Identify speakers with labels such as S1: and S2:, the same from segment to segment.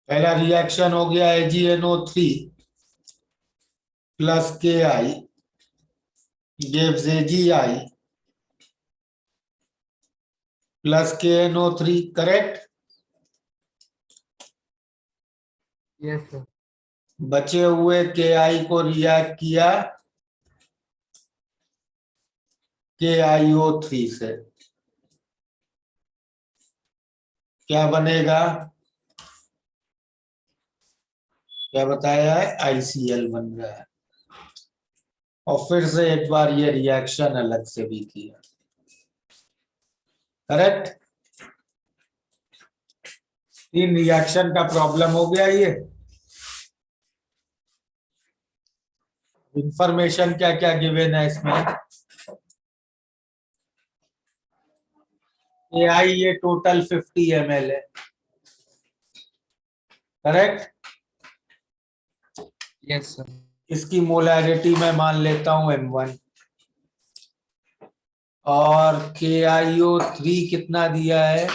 S1: पहला रिएक्शन हो गया AgNO3 plus KI gives AgI plus KNO3, correct.
S2: Yes sir.
S1: बचे हुए KI को रिएक्ट किया KiO3 से, क्या बनेगा? क्या बताया है? ICl बन रहा है। और फिर से एक बार ये रिएक्शन अलग से भी किया, करेक्ट। तीन रिएक्शन का प्रॉब्लम हो गया। ये इंफॉर्मेशन क्या क्या गिवन है इसमें? AI ये टोटल 50 ml है, करेक्ट।
S2: Yes sir.
S1: इसकी मोलैरिटी मैं मान लेता हूं M1। और KiO3 कितना दिया है?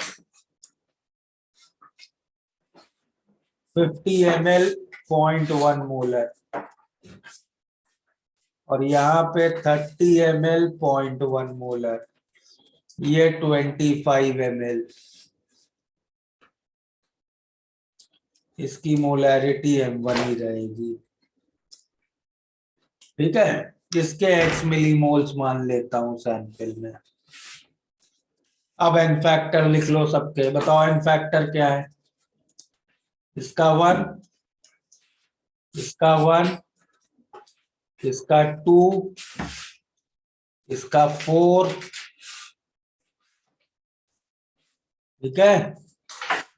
S1: 50 ml, 0.1 मोलर। और यहाँ पे 30 ml, 0.1 मोलर। ये 25 ml। इसकी मोलैरिटी M1 ही रहेगी, ठीक है। इसके x मिलीमोल्स मान लेता हूं सैंपल में। अब एन फैक्टर लिख लो सबके, बताओ एन फैक्टर क्या है? इसका 1, इसका 1, इसका 2, इसका 4, ठीक है।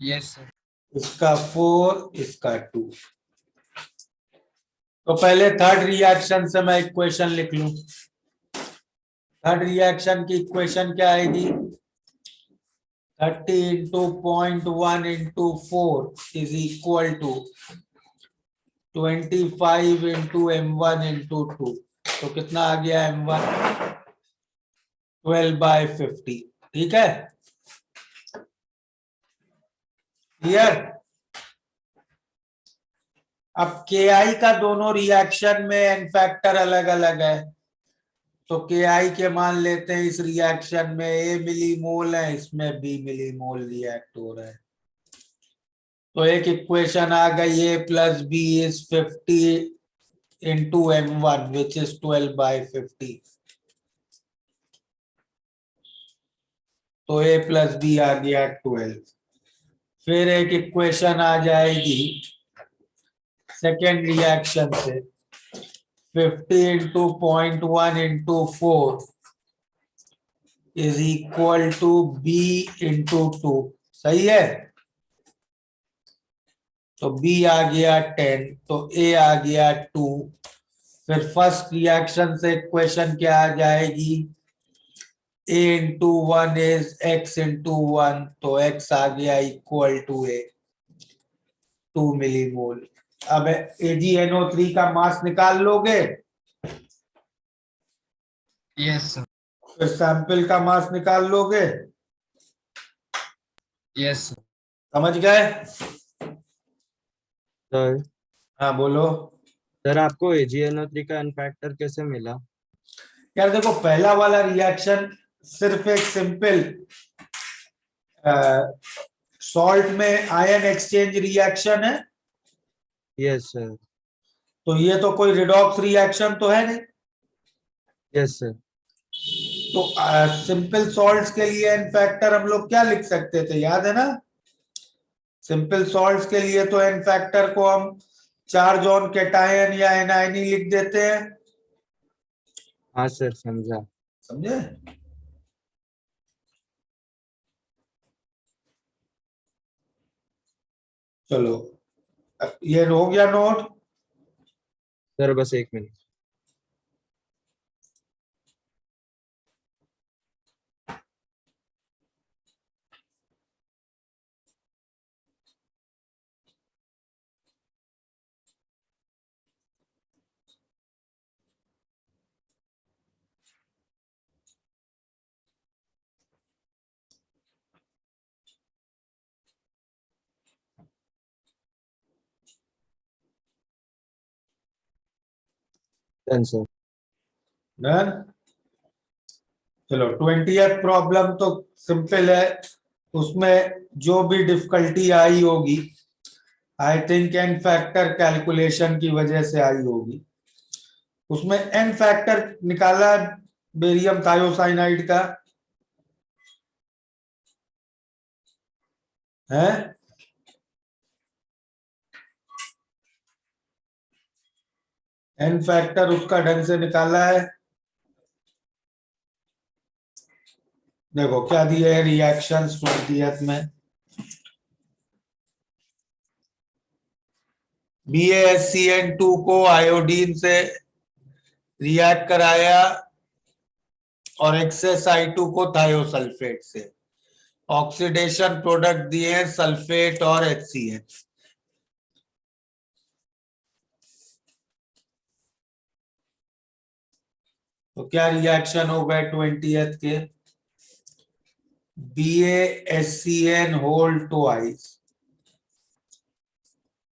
S2: Yes sir.
S1: इसका 4, इसका 2। तो पहले थर्ड रिएक्शन से मैं इक्वेशन लिख लूं। थर्ड रिएक्शन की इक्वेशन क्या आएगी? 30 into 0.1 into 4 is equal to 25 into M1 into 2। तो कितना आ गया M1? 12/50, ठीक है। क्लियर? अब KI का दोनों रिएक्शन में एन फैक्टर अलग अलग है, तो KI के मान लेते हैं इस रिएक्शन में A मिलीमोल है, इसमें B मिलीमोल रिएक्ट हो रहा है। तो एक इक्वेशन आ गई A plus B is 50 into M1 which is 12/50। तो A प्लस बी आ गया 12। फिर एक इक्वेशन आ जाएगी सेकेंड रिएक्शन से, 50 into 0.1 into 4 is equal to B into 2। सही है। तो B आ गया 10, तो A आ गया 2। फिर फर्स्ट रिएक्शन से इक्वेशन क्या आ जाएगी? A into 1 is X into 1, तो X आ गया इक्वल टू A, 2 मिलीमोल। अब AgNO3 का मास निकाल लोगे,
S2: यस सर।
S1: फिर सैंपल का मास निकाल लोगे।
S2: Yes sir.
S1: समझ गए?
S3: सर
S1: हाँ बोलो।
S3: सर आपको AgNO3 का एन फैक्टर कैसे मिला?
S1: यार देखो, पहला वाला रिएक्शन सिर्फ एक सिंपल सॉल्ट में आयन एक्सचेंज रिएक्शन है,
S3: यस सर।
S1: तो ये तो कोई रिडॉक्स रिएक्शन तो है नहीं।
S3: Yes sir.
S1: तो सिंपल सॉल्ट्स के लिए एन फैक्टर हम लोग क्या लिख सकते थे, याद है ना? सिंपल सॉल्ट्स के लिए तो एन फैक्टर को हम चार्ज ऑन कैटायन या एनायनी लिख देते हैं।
S3: हाँ सर, समझा।
S1: समझे? चलो, ये हो गया नोट।
S3: सर बस एक मिनट। Done sir.
S1: डन। चलो 20th प्रॉब्लम तो सिंपल है, उसमें जो भी डिफिकल्टी आई होगी I think n factor calculation की वजह से आई होगी। उसमें एन फैक्टर निकाला बेरियम थायोसाइनाइड का है, एन फैक्टर उसका ढंग से निकाला है। देखो क्या दिया है रिएक्शंस 20th में, BaSCN2 को आयोडीन से रिएक्ट कराया और XSI2 को थायोसल्फेट से, ऑक्सीडेशन प्रोडक्ट दिए हैं सल्फेट और HCl। तो क्या रिएक्शन हो गए 20th के, BaSCN होल ट्वाइस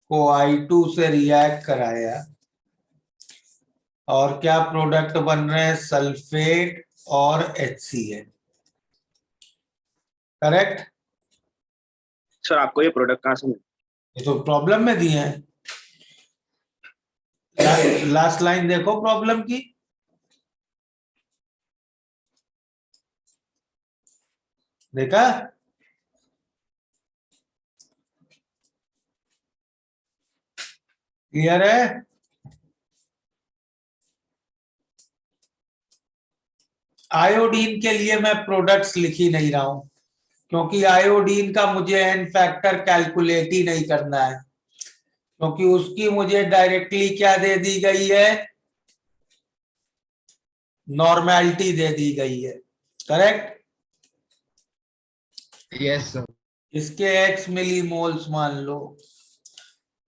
S1: को I2 से रिएक्ट कराया और क्या प्रोडक्ट बन रहे हैं सल्फेट और HCl। करेक्ट।
S4: सर आपको ये प्रोडक्ट कहाँ से मिला?
S1: ये तो प्रॉब्लम में दिए हैं, लास्ट लाइन देखो प्रॉब्लम की, देखा। क्लियर है। आयोडीन के लिए मैं प्रोडक्ट्स लिख ही नहीं रहा हूं, क्योंकि आयोडीन का मुझे एन फैक्टर कैलकुलेट ही नहीं करना है, क्योंकि उसकी मुझे डायरेक्टली क्या दे दी गई है, नॉर्मेलिटी दे दी गई है। करेक्ट।
S2: Yes, sir.
S1: इसके x मिलीमोल्स मान लो,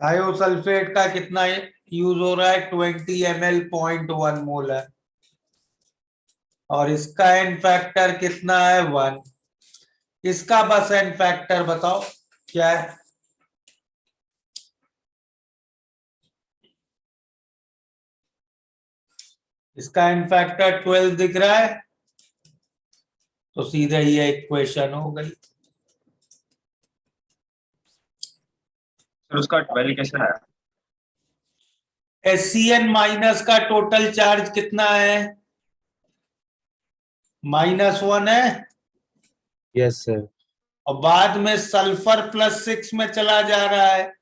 S1: थायोसल्फेट का कितना यूज हो रहा है 20 ml 0.1 मोल है, और इसका एन फैक्टर कितना है 1। इसका बस एन फैक्टर बताओ क्या है। इसका एन फैक्टर 12 दिख रहा है, तो सीधे ये इक्वेशन हो गई।
S4: सर उसका 12 कैसे आया?
S1: SCN माइनस का टोटल चार्ज कितना है, -1 है,
S3: यस सर।
S1: और बाद में सल्फर +6 में चला जा रहा है,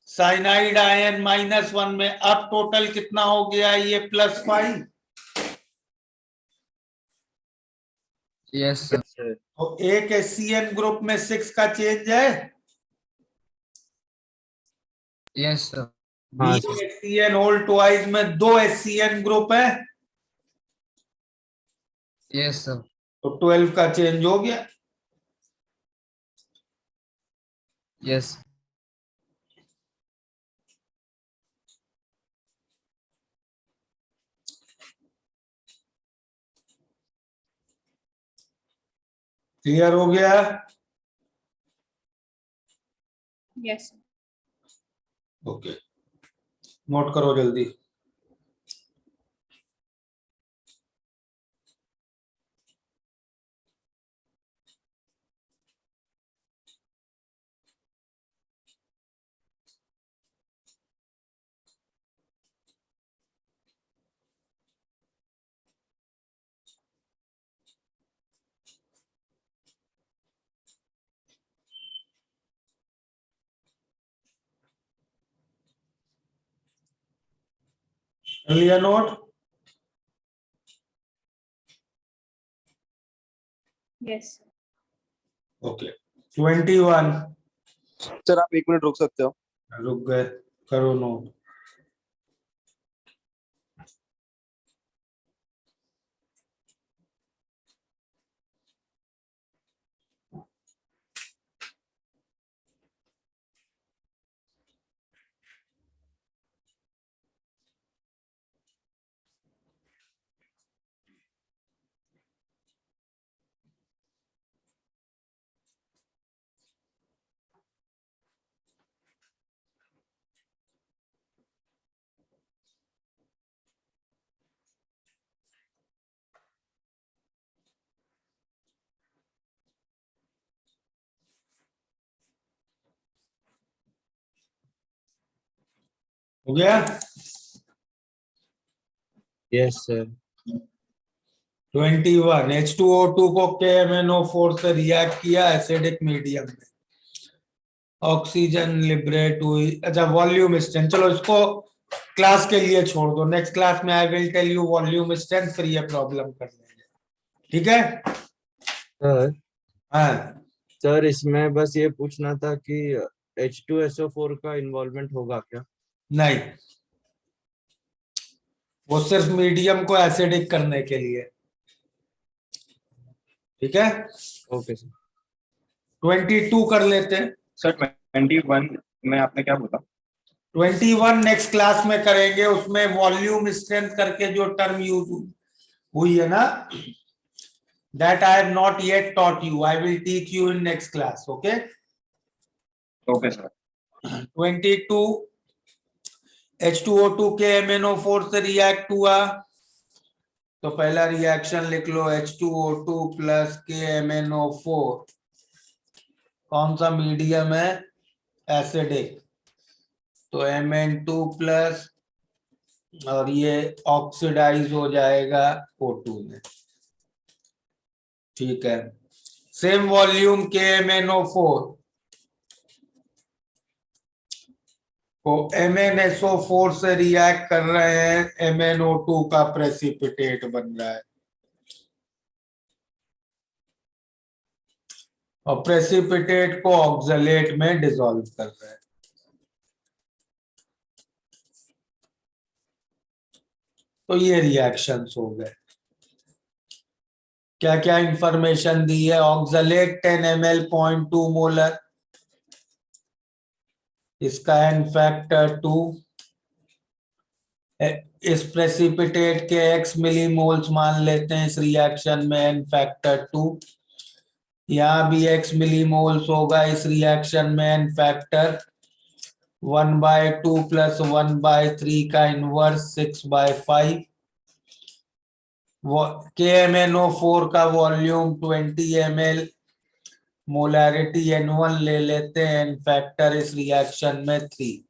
S1: साइनाइड आयन -1 में, अब टोटल कितना हो गया ये +5।
S2: Yes, sir.
S1: तो एक SCN ग्रुप में 6 का चेंज है,
S2: Yes, sir.
S3: हाँ
S1: बी
S3: सर।
S1: SCN होल ट्वाइस में 2 SCN ग्रुप है,
S2: Yes, sir.
S1: तो 12 का चेंज हो गया।
S2: Yes.
S1: क्लियर हो गया।
S5: Yes.
S1: ओके, नोट करो जल्दी। कर लिया नोट।
S5: Yes.
S1: ओके 21
S6: सर आप 1 मिनट रुक सकते हो?
S1: रुक गए, करो नोट। हो गया?
S3: Yes sir.
S1: 21 H2O2 को KMnO4 से रिएक्ट किया एसिडिक मीडियम में, ऑक्सीजन लिबरेट हुई। अच्छा वॉल्यूम स्ट्रेंथ, चलो इसको क्लास के लिए छोड़ दो, नेक्स्ट क्लास में I will tell you volume strength, फिर ये प्रॉब्लम कर लेंगे, ठीक है?
S3: सर
S1: हाँ
S3: सर इसमें बस ये पूछना था कि H2SO4 का इन्वॉल्वमेंट होगा क्या?
S1: नहीं, वो सिर्फ मीडियम को एसिडिक करने के लिए, ठीक है?
S3: Okay sir.
S1: 22 कर लेते हैं।
S4: सर 21 में आपने क्या बोला?
S1: 21 नेक्स्ट क्लास में करेंगे, उसमें वॉल्यूम स्ट्रेंथ करके जो टर्म यूज हुई है ना, that I have not yet taught you, I will teach you in next class, okay?
S4: Okay sir.
S1: 22 H2O2 के MnO4 से रिएक्ट हुआ, तो पहला रिएक्शन लिख लो H2O2 प्लस KMnO4, कौन सा मीडियम है? एसिडिक, तो Mn2 प्लस, और ये ऑक्सीडाइज हो जाएगा O2 में, ठीक है? सेम वॉल्यूम KMnO4 को MnSO4 से रिएक्ट कर रहे हैं, MnO2 का प्रेसिपिटेट बन रहा है, और प्रेसिपिटेट को ऑक्सलेट में डिसॉल्व कर रहे हैं। तो ये रिएक्शंस हो गए। क्या क्या इंफॉर्मेशन दी है? ऑक्सलेट 10 ml 0.2 मोलर, इसका एन फैक्टर 2, इस प्रेसिपिटेट के x मिलीमोल्स मान लेते हैं इस रिएक्शन में, एन फैक्टर 2, यहाँ भी x मिलीमोल्स होगा इस रिएक्शन में, एन फैक्टर 1/2 प्लस 1/3 का इनवर्स 6/5। KMnO4 का वॉल्यूम 20 ml, मोलैरिटी N1 ले लेते हैं, एन फैक्टर इस रिएक्शन में 3,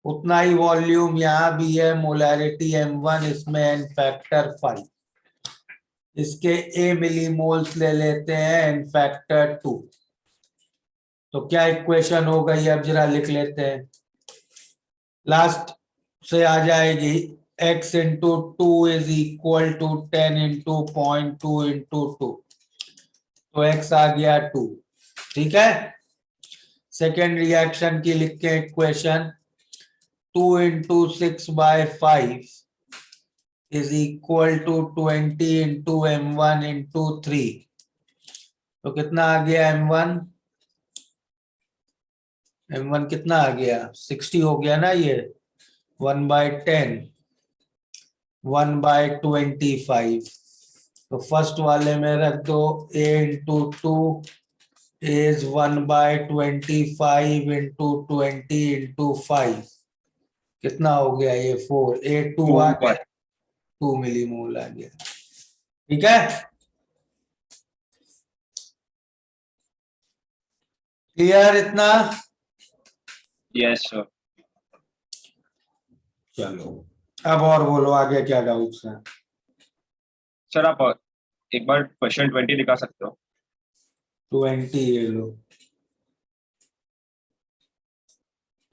S1: उतना ही वॉल्यूम यहाँ भी है, मोलैरिटी M1, इसमें एन फैक्टर 5, इसके A मिलीमोल्स ले लेते हैं, एन फैक्टर 2। तो क्या इक्वेशन हो गई, अब जरा लिख लेते हैं, लास्ट से आ जाएगी, x into 2 is equal to 10 into 0.2 into 2, तो x आ गया 2, ठीक है? सेकेंड रिएक्शन की लिख के equation, 2 into 6/5 is equal to 20 into M1 into 3, तो कितना आ गया M1? M1 कितना आ गया? 60 हो गया ना ये, 1/10, 1/25, तो फर्स्ट वाले में रख दो, a into 2 is 1/25 into 20 into 5, कितना हो गया ये 4, A2 आ गया, 2 मिलीमोल आ गया, ठीक है? क्लियर इतना?
S4: Yes sir.
S1: चलो अब और बोलो, आगे क्या डाउट्स हैं?
S4: सर आप एक बार क्वेश्चन 20 दिखा सकते हो?
S1: 20 ये लो।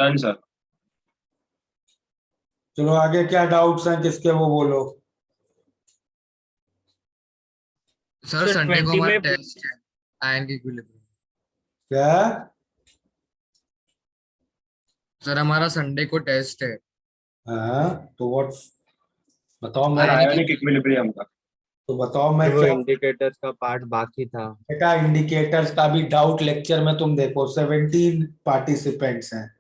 S4: Done sir.
S1: चलो आगे क्या डाउट्स हैं किसके, वो बोलो।
S2: सर
S3: सर,
S2: संडे को
S3: 20
S2: हमारा
S3: में
S2: टेस्ट है आयन की इक्विलिब्रियम।
S1: क्या?
S2: सर हमारा संडे को टेस्ट है
S1: हाँ तो व्हाट, बताओ मैं,
S2: आयन
S4: आयोनिक इक्विलिब्रियम का।
S1: तो बताओ मैं
S3: वो
S1: क्या।
S3: इंडिकेटर्स का पार्ट बाकी था।
S1: बेटा इंडिकेटर्स का भी डाउट लेक्चर में तुम देखो, 17 पार्टिसिपेंट्स हैं,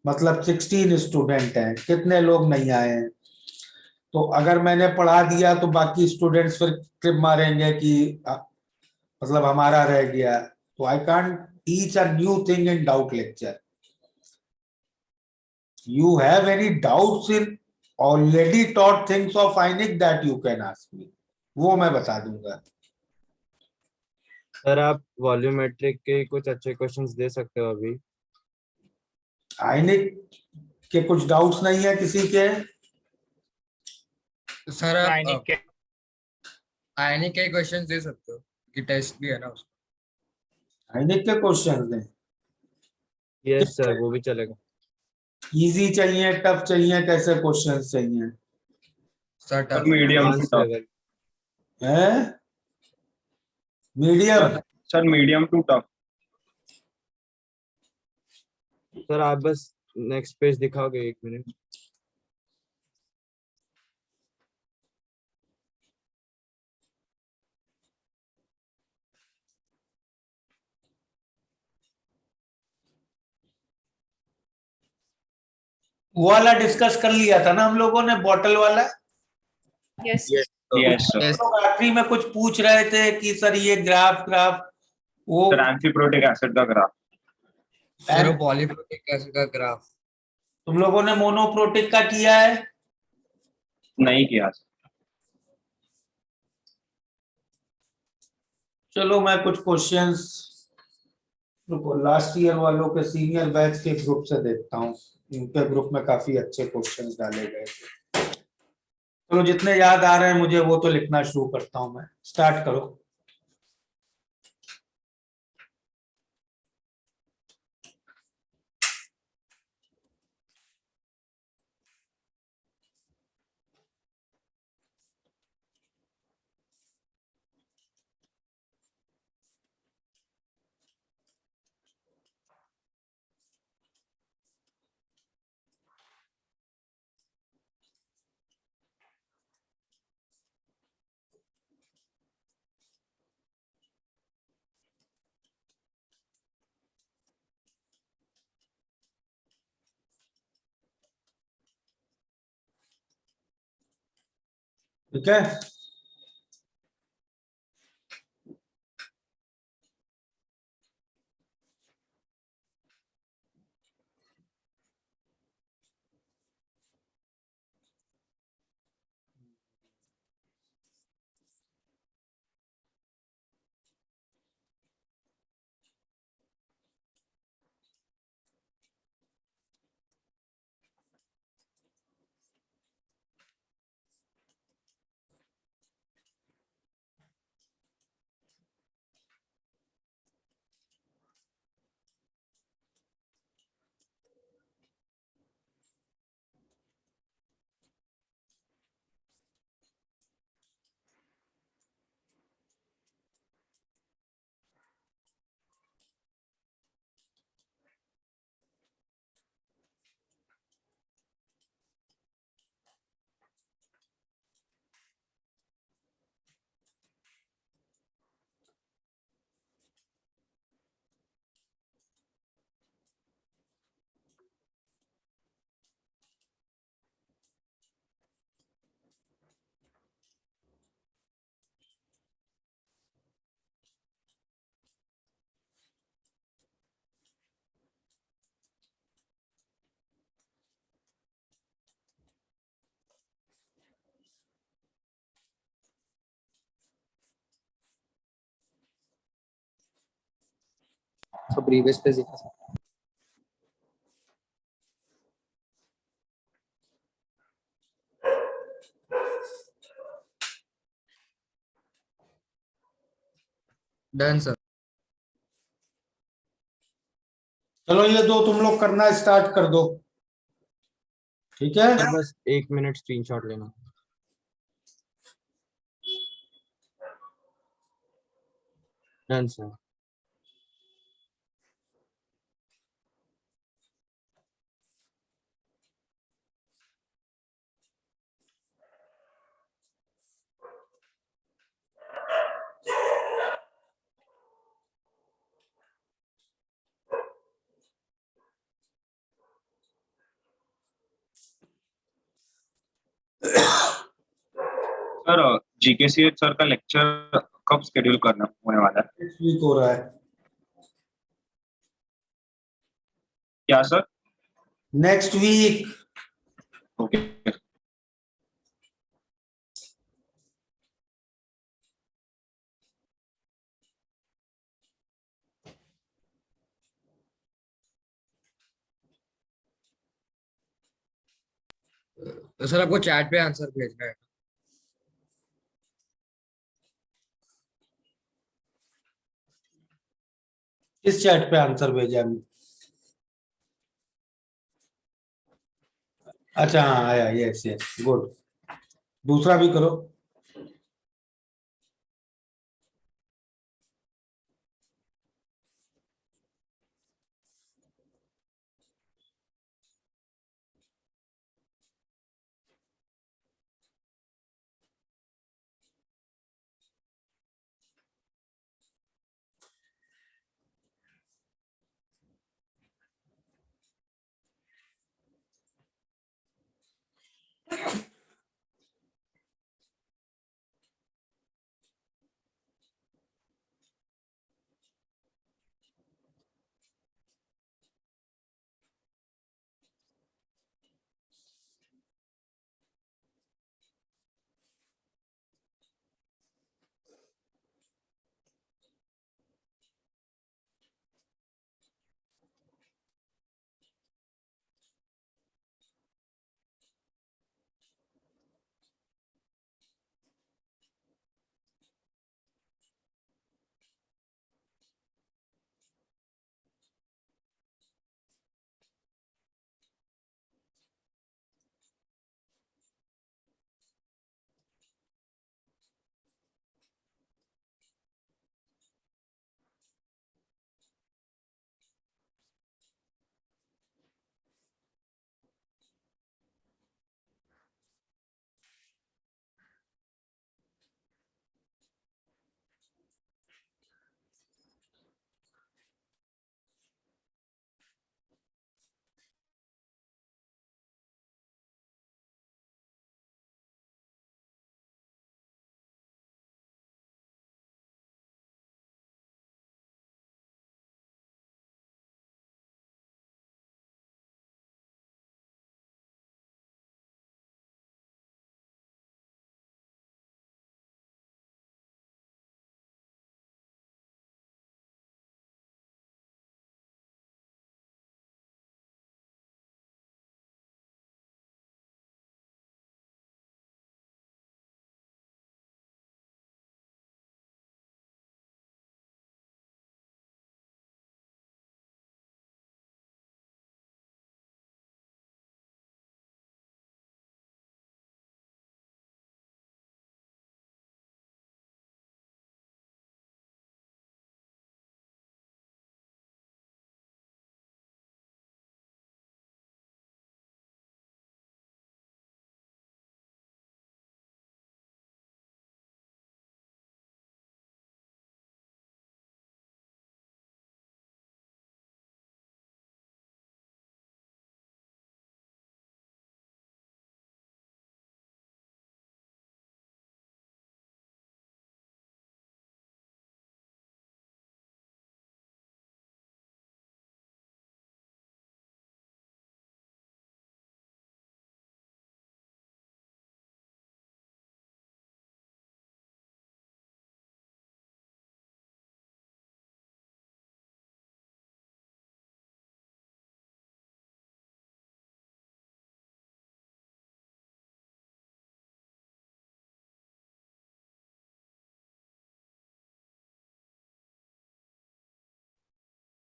S1: मतलब 16 स्टूडेंट हैं, कितने लोग नहीं आए हैं? तो अगर मैंने पढ़ा दिया तो बाकी स्टूडेंट्स फिर ट्रिप मारेंगे कि मतलब हमारा रह गया, तो I can't teach a new thing in doubt lecture. You have any doubts in already taught things of ionic that you can ask me, वो मैं बता दूंगा।
S3: सर आप वॉल्यूमेट्रिक के कुछ अच्छे क्वेश्चंस दे सकते हो अभी?
S1: आयनिक के कुछ डाउट्स नहीं है किसी के?
S2: तो सर आप आयनिक के क्वेश्चन दे सकते हो कि टेस्ट भी है ना उसका।
S1: आइनिक के क्वेश्चन दें?
S3: यस सर, वो भी चलेगा।
S1: इजी चाहिए, टफ चाहिए, कैसे क्वेश्चन चाहिए?
S2: Sir
S4: sir
S2: tough
S4: medium to
S3: advance
S4: tough.
S3: Level.
S1: है medium?
S4: Sir medium to tough.
S3: Sir आप बस नेक्स्ट पेज दिखाओगे, 1 मिनट।
S1: वो वाला डिस्कस कर लिया था ना हम लोगों ने, बॉटल वाला।
S5: Yes.
S4: Yes sir.
S2: यस
S1: लोग आखिरी में कुछ पूछ रहे थे कि सर ये ग्राफ ग्राफ वो
S4: सर एम्फीप्रोटिक एसिड का ग्राफ।
S2: सर वो पॉलीप्रोटिक एसिड का ग्राफ।
S1: तुम लोगों ने मोनोप्रोटिक का किया है?
S4: नहीं किया सर।
S1: चलो मैं कुछ क्वेश्चंस रुको, लास्ट ईयर वालों के सीनियर बैच के ग्रुप से देखता हूँ। इनके ग्रुप में काफी अच्छे क्वेश्चंस डाले गए थे। चलो जितने याद आ रहे हैं मुझे वो तो लिखना शुरू करता हूँ मैं। स्टार्ट करो। ठीक है,
S6: So previous page दिखा सकते
S2: डन सर।
S1: चलो ये दो तुम लोग करना स्टार्ट कर दो। ठीक है,
S3: सर बस 1 मिनट स्क्रीनशॉट लेना। Done sir.
S4: सर जीकेसीएच सर का लेक्चर कब शेड्यूल करना होने वाला है?
S1: नेक्स्ट वीक हो रहा है।
S4: क्या सर?
S1: Next week.
S4: ओके।
S2: तो सर आपको चैट पे आंसर भेजना है।
S1: किस चैट पे आंसर भेजा है? अच्छा हाँ आया, यस यस गुड। दूसरा भी करो।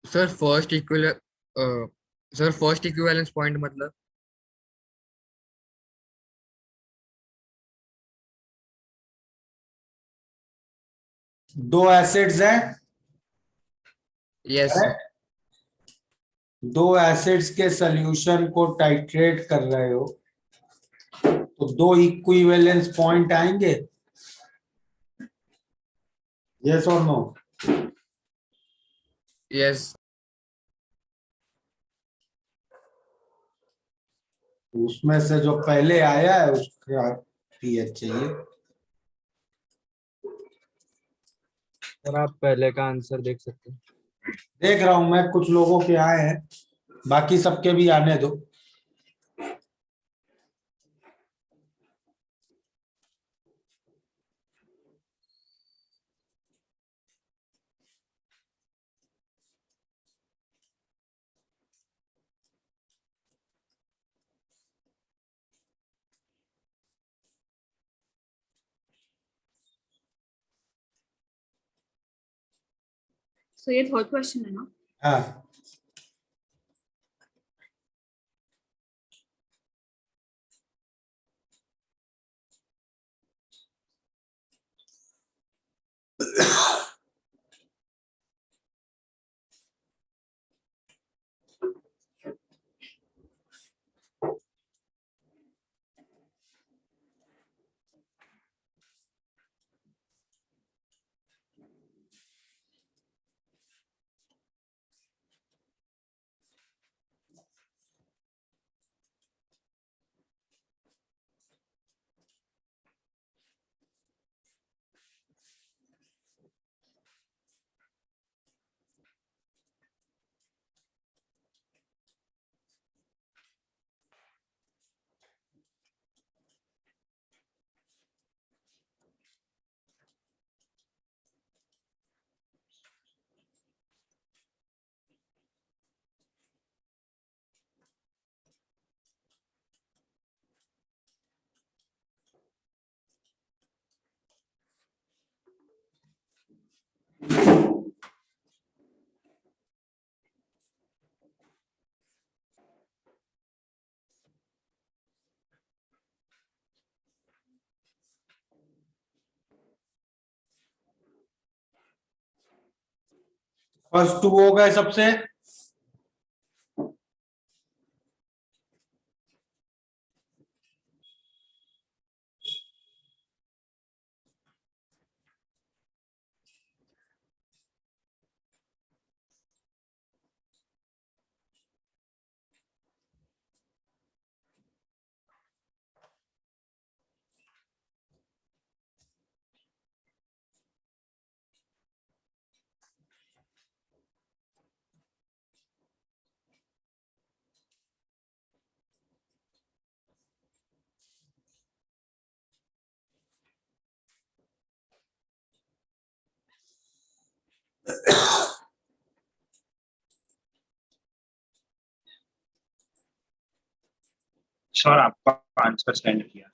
S2: सर फर्स्ट इक्विवेलेंस पॉइंट मतलब?
S1: दो एसिड्स हैं,
S2: यस सर।
S1: correct? दो एसिड्स के सॉल्यूशन को टाइट्रेट कर रहे हो तो दो इक्विवेलेंस पॉइंट आएंगे, यस और नो?
S2: यस।
S1: उसमें से जो पहले आया है उसका पीएच चाहिए।
S3: सर आप पहले का आंसर देख सकते हैं।
S1: देख रहा हूं मैं, कुछ लोगों के आए हैं, बाकी सबके भी आने दो।
S5: So ये थर्ड क्वेश्चन है ना?
S1: हाँ फर्स्ट टू हो गए सबसे।
S4: सर आपका आंसर सेंड किया।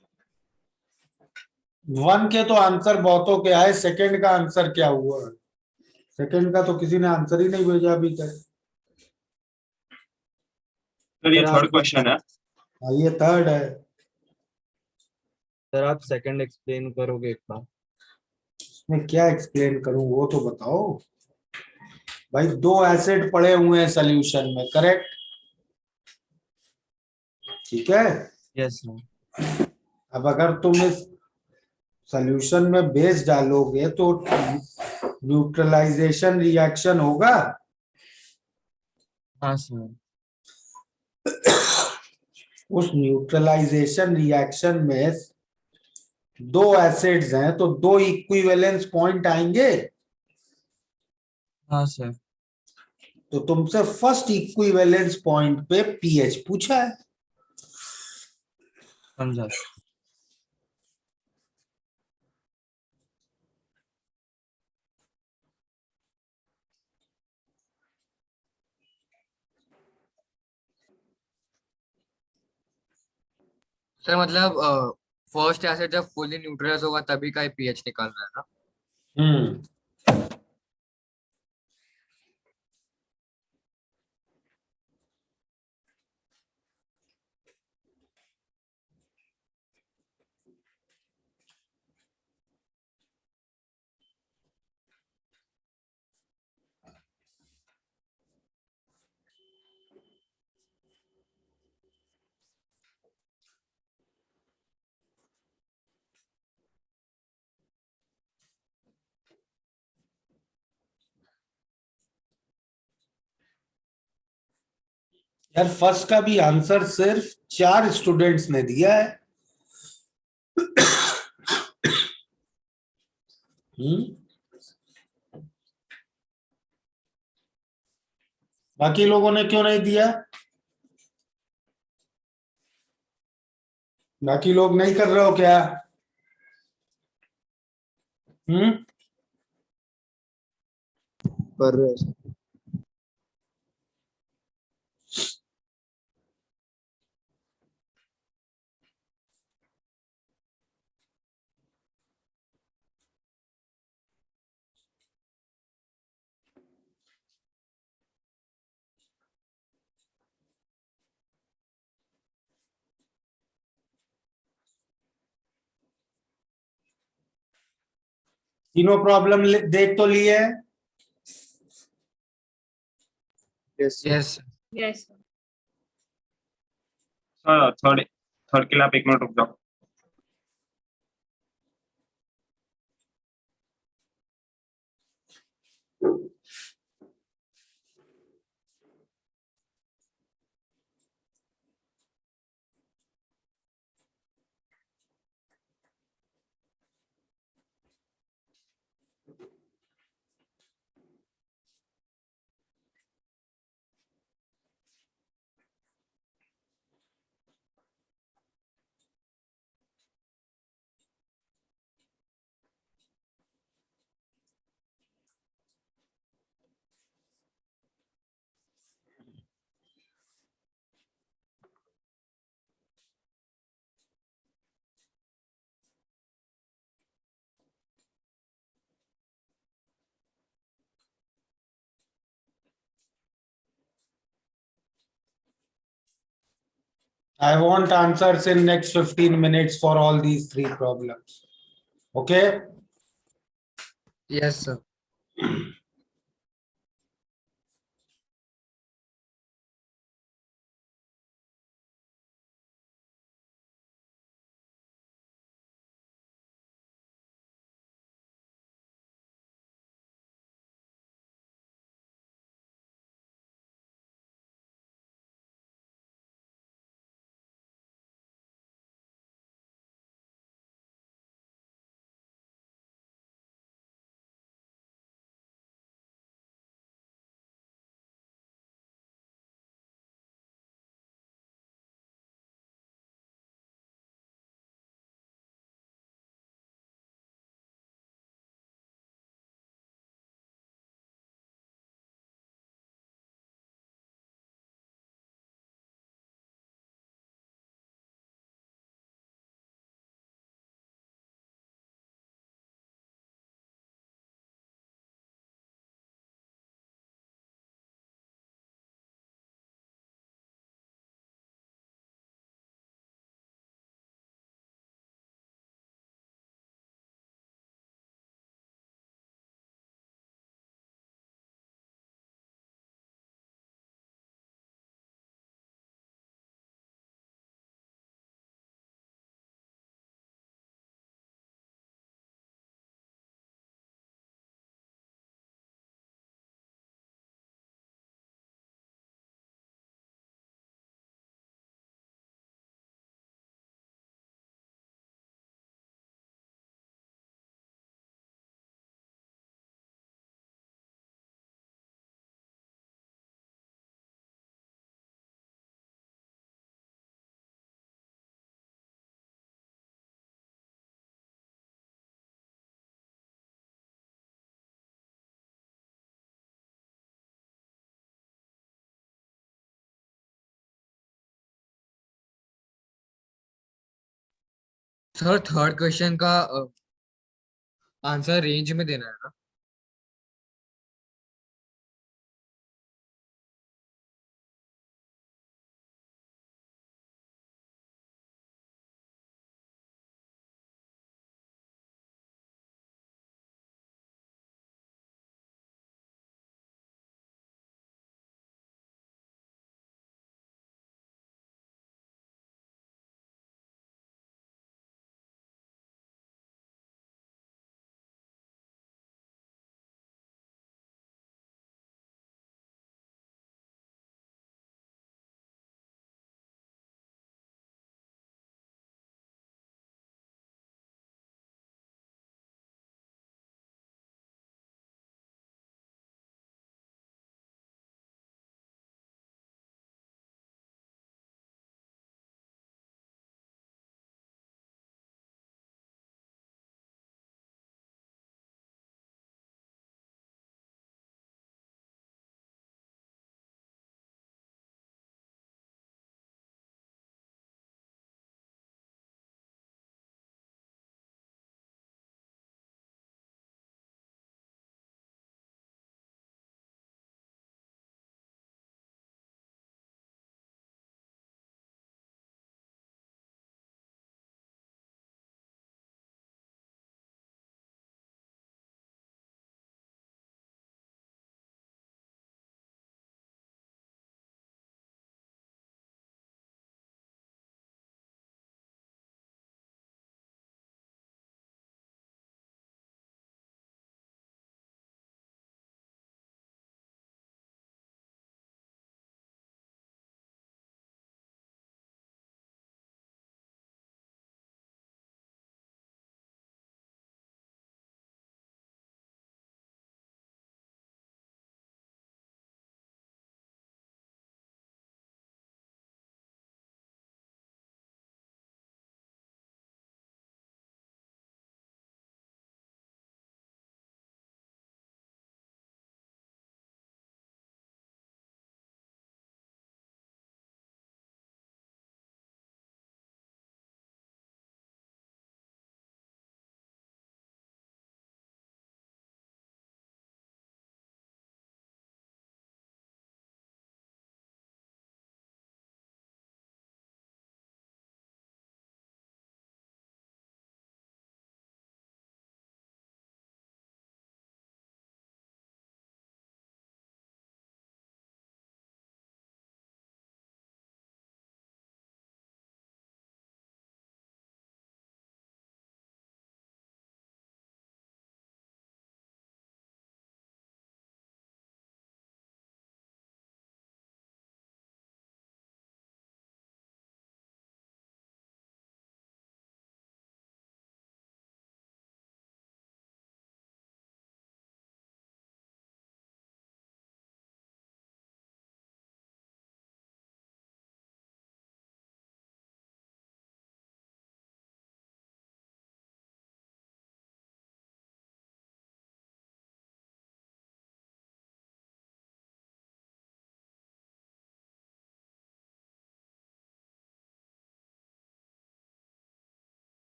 S1: वन के तो आंसर बहुतों के आए, सेकंड का आंसर क्या हुआ? सेकंड का तो किसी ने आंसर ही नहीं भेजा अभी तक।
S4: सर ये
S3: सर,
S4: थर्ड
S3: आप
S4: क्वेश्चन है।
S1: हाँ ये थर्ड है।
S3: सर आप सेकंड एक्सप्लेन करोगे एक बार?
S1: मैं क्या एक्सप्लेन करूं वो तो बताओ भाई। दो एसिड पड़े हुए हैं सोल्यूशन में, करेक्ट? ठीक है।
S3: Yes sir.
S1: अब अगर तुम इस सोल्यूशन में बेस डालोगे तो न्यूट्रलाइजेशन रिएक्शन होगा।
S3: हाँ सर।
S1: उस न्यूट्रलाइजेशन रिएक्शन में दो एसिड्स हैं तो दो इक्विवेलेंस पॉइंट आएंगे।
S3: हाँ सर।
S1: तो तुमसे फर्स्ट इक्विवेलेंस पॉइंट पे पीएच पूछा है।
S3: समझा।
S2: सर मतलब फर्स्ट एसिड जब फुली न्यूट्रलाइज होगा तभी का पीएच निकालना है ना?
S1: हम्म। यार फर्स्ट का भी आंसर सिर्फ 4 स्टूडेंट्स ने दिया है। हम्म। बाकी लोगों ने क्यों नहीं दिया? बाकी लोग नहीं कर रहे हो क्या? हम्म।
S6: कर रहे हैं।
S1: तीनों प्रॉब्लम देख तो लिए हैं?
S6: Yes.
S2: Yes.
S5: Yes, sir.
S4: Sir third third के लिए आप 1 मिनट रुक जाओ.
S1: I want answers in next 15 minutes for all these three problems. Okay?
S2: Yes, sir. Sir third question का आंसर रेंज में देना है ना?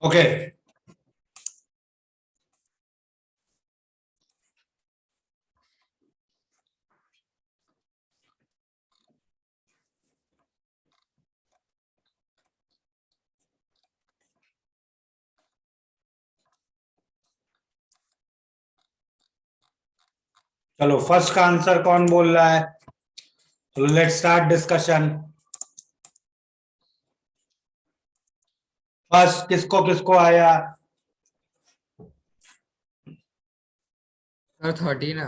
S1: ओके चलो फर्स्ट का आंसर कौन बोल रहा है? Let's start discussion. फर्स्ट किसको किसको आया?
S2: सर 13 है।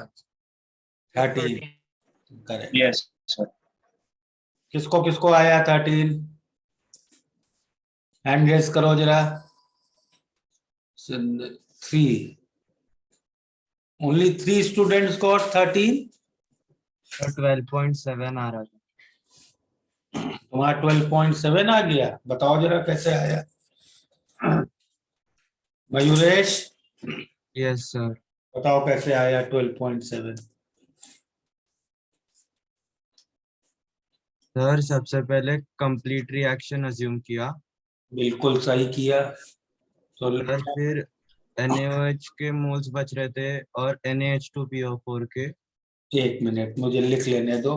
S1: 13 करेक्ट।
S4: Yes, sir.
S1: किसको किसको आया 13? हैंड रेस करो जरा। 3 ओनली 3 स्टूडेंट्स गॉट 13।
S3: 12.7 आ रहा था।
S1: तुम्हारा 12.7 आ गया। बताओ जरा कैसे आया। Mayuresh
S3: yes sir.
S1: बताओ कैसे आया 12.7?
S3: सर सबसे पहले कंप्लीट रिएक्शन अज्यूम किया,
S1: बिल्कुल सही किया। तो
S3: सर फिर NaOH के मोल्स बच रहे थे और NaH2PO4 के।
S1: एक मिनट मुझे लिख लेने दो।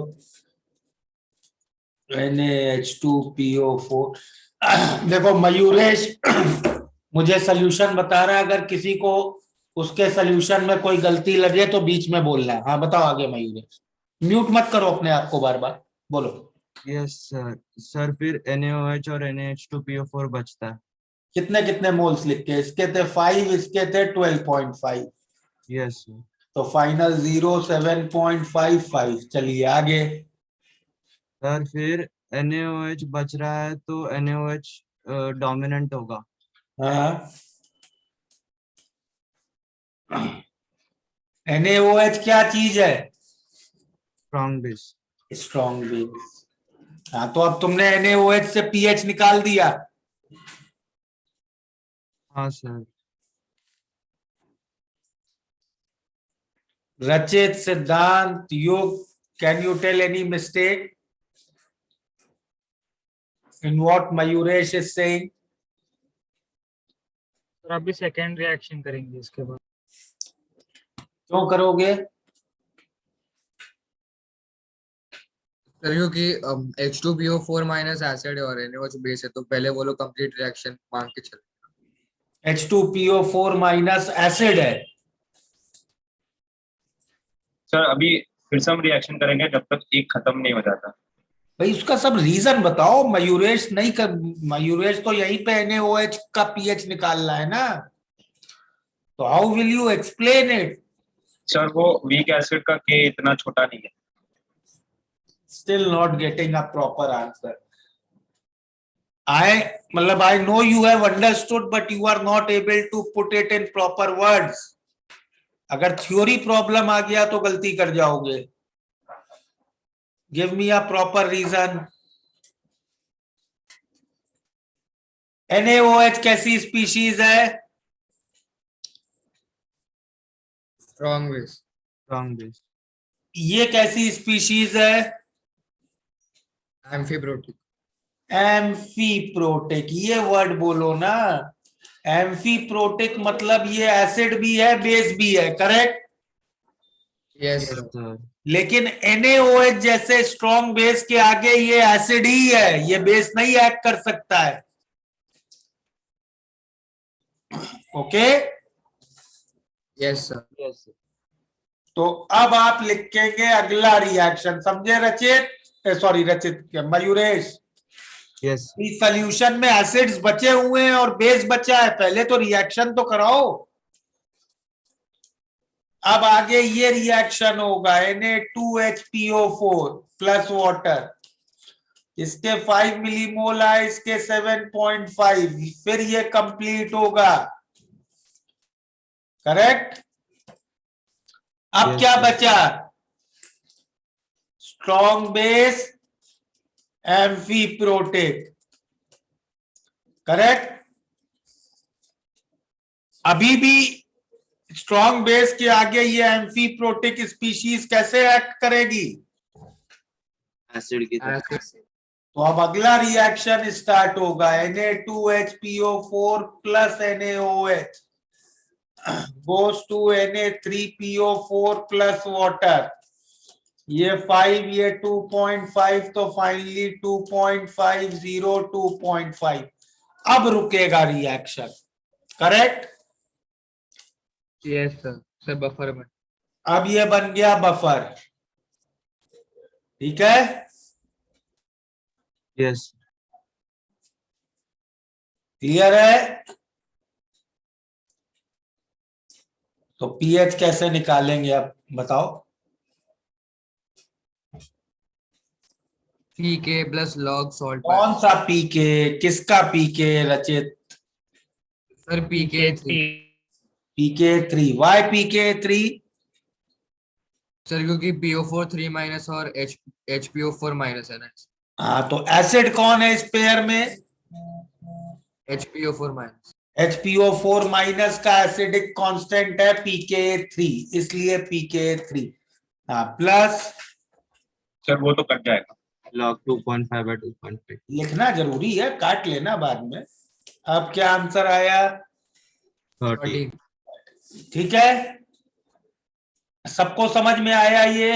S1: NaH2PO4 देखो मयूरेश मुझे सल्यूशन बता रहा है, अगर किसी को उसके सल्यूशन में कोई गलती लगे तो बीच में बोलना है। हाँ बताओ आगे मयूरेश। म्यूट मत करो अपने आप को, बार बार बोलो।
S3: Yes sir. सर फिर NaOH और NaH2PO4 बचता है।
S1: कितने कितने मोल्स लिख के? इसके थे 5, इसके थे 12.5।
S3: Yes sir.
S1: तो फाइनल 0 7.55। चलिए आगे।
S3: सर फिर NaOH बच रहा है तो NaOH डोमिनेंट होगा।
S1: हाँ NaOH क्या चीज है?
S3: Strong base.
S1: Strong base. हाँ तो अब तुमने NaOH से pH निकाल दिया।
S3: हाँ sir.
S1: Rachit, Siddhant, Yug, can you tell any mistake in what Mayuresh is saying?
S7: Sir अभी सेकेंड रिएक्शन करेंगे इसके बाद।
S1: क्यों करोगे?
S2: सर क्योंकि H2PO4 माइनस एसिड और NaOH बेस है, तो पहले वो लोग कंप्लीट रिएक्शन मान के चले।
S1: H2PO4 माइनस एसिड है।
S4: सर अभी फिर से हम रिएक्शन करेंगे जब तक एक खत्म नहीं हो जाता।
S1: भाई उसका सब रीजन बताओ। मयूरेश नहीं कर, मयूरेश तो यहीं पे NaOH का pH निकाल रहा है ना, तो how will you explain it?
S4: Sir वो वीक एसिड का K इतना छोटा नहीं है।
S1: Still not getting a proper answer. I know you have understood, but you are not able to put it in proper words. अगर theory problem आ गया तो गलती कर जाओगे। Give me a proper reason. NaOH कैसी स्पीशीज है?
S2: Strong base.
S3: Strong base.
S1: ये कैसी स्पीशीज है?
S2: एम्फीब्रोटिक।
S1: एम्फीप्रोटिक। ये वर्ड बोलो ना। एम्फीप्रोटिक मतलब ये एसिड भी है बेस भी है, correct?
S2: Yes
S3: yes
S2: sir.
S3: Sir.
S1: लेकिन NaOH जैसे स्ट्रॉन्ग बेस के आगे ये एसिड ही है, ये बेस नहीं एक्ट कर सकता है। Okay
S2: yes sir.
S3: Yes sir.
S1: तो अब आप लिखेंगे अगला रिएक्शन, समझे रचित? सॉरी रचित, मयूरेश।
S3: यस।
S1: इस सॉल्यूशन में एसिड्स बचे हुए हैं और बेस बचा है, पहले तो रिएक्शन तो कराओ। अब आगे ये रिएक्शन होगा Na2HPO4 प्लस वाटर। इसके 5 मिलीमोल आए, इसके 7.5, फिर ये कंप्लीट होगा, करेक्ट? अब
S3: Yes,
S1: क्या
S3: sir.
S1: बचा? Strong base, amphiprotic, correct? अभी भी स्ट्रॉन्ग बेस के आगे ये एम्फीप्रोटिक स्पीशीज कैसे एक्ट करेगी?
S3: एसिड की तरह।
S2: एसिड।
S1: तो अब अगला रिएक्शन स्टार्ट होगा, Na2HPO4 plus NaOH goes to Na3PO4 plus water, ये 5 ये 2.5, तो फाइनली 2.50 2.5। अब रुकेगा reaction, correct.
S2: Yes sir buffer में।
S1: अब ये बन गया बफर, ठीक है।
S3: यस
S1: क्लियर है। तो पीएच कैसे निकालेंगे अब बताओ।
S2: पीके प्लस लॉग सॉल्ट
S1: कौन सा पीके, किसका पीके रचित?
S2: सर पीके
S1: पीके 3, वाई पीके 3?
S2: सर क्योंकि PO4 3 माइनस और HPO4 माइनस है ना,
S1: हाँ, तो एसिड कौन है इस पेयर में?
S2: HPO4 minus.
S1: HPO4 माइनस का एसिडिक कांस्टेंट है pK3, इसलिए pK3। हाँ, प्लस
S4: सर वो तो कट जाएगा।
S3: log 2.5 by 2.5
S1: लिखना जरूरी है, काट लेना बाद में। अब क्या आंसर आया?
S3: 30।
S1: ठीक है, सबको समझ में आया ये?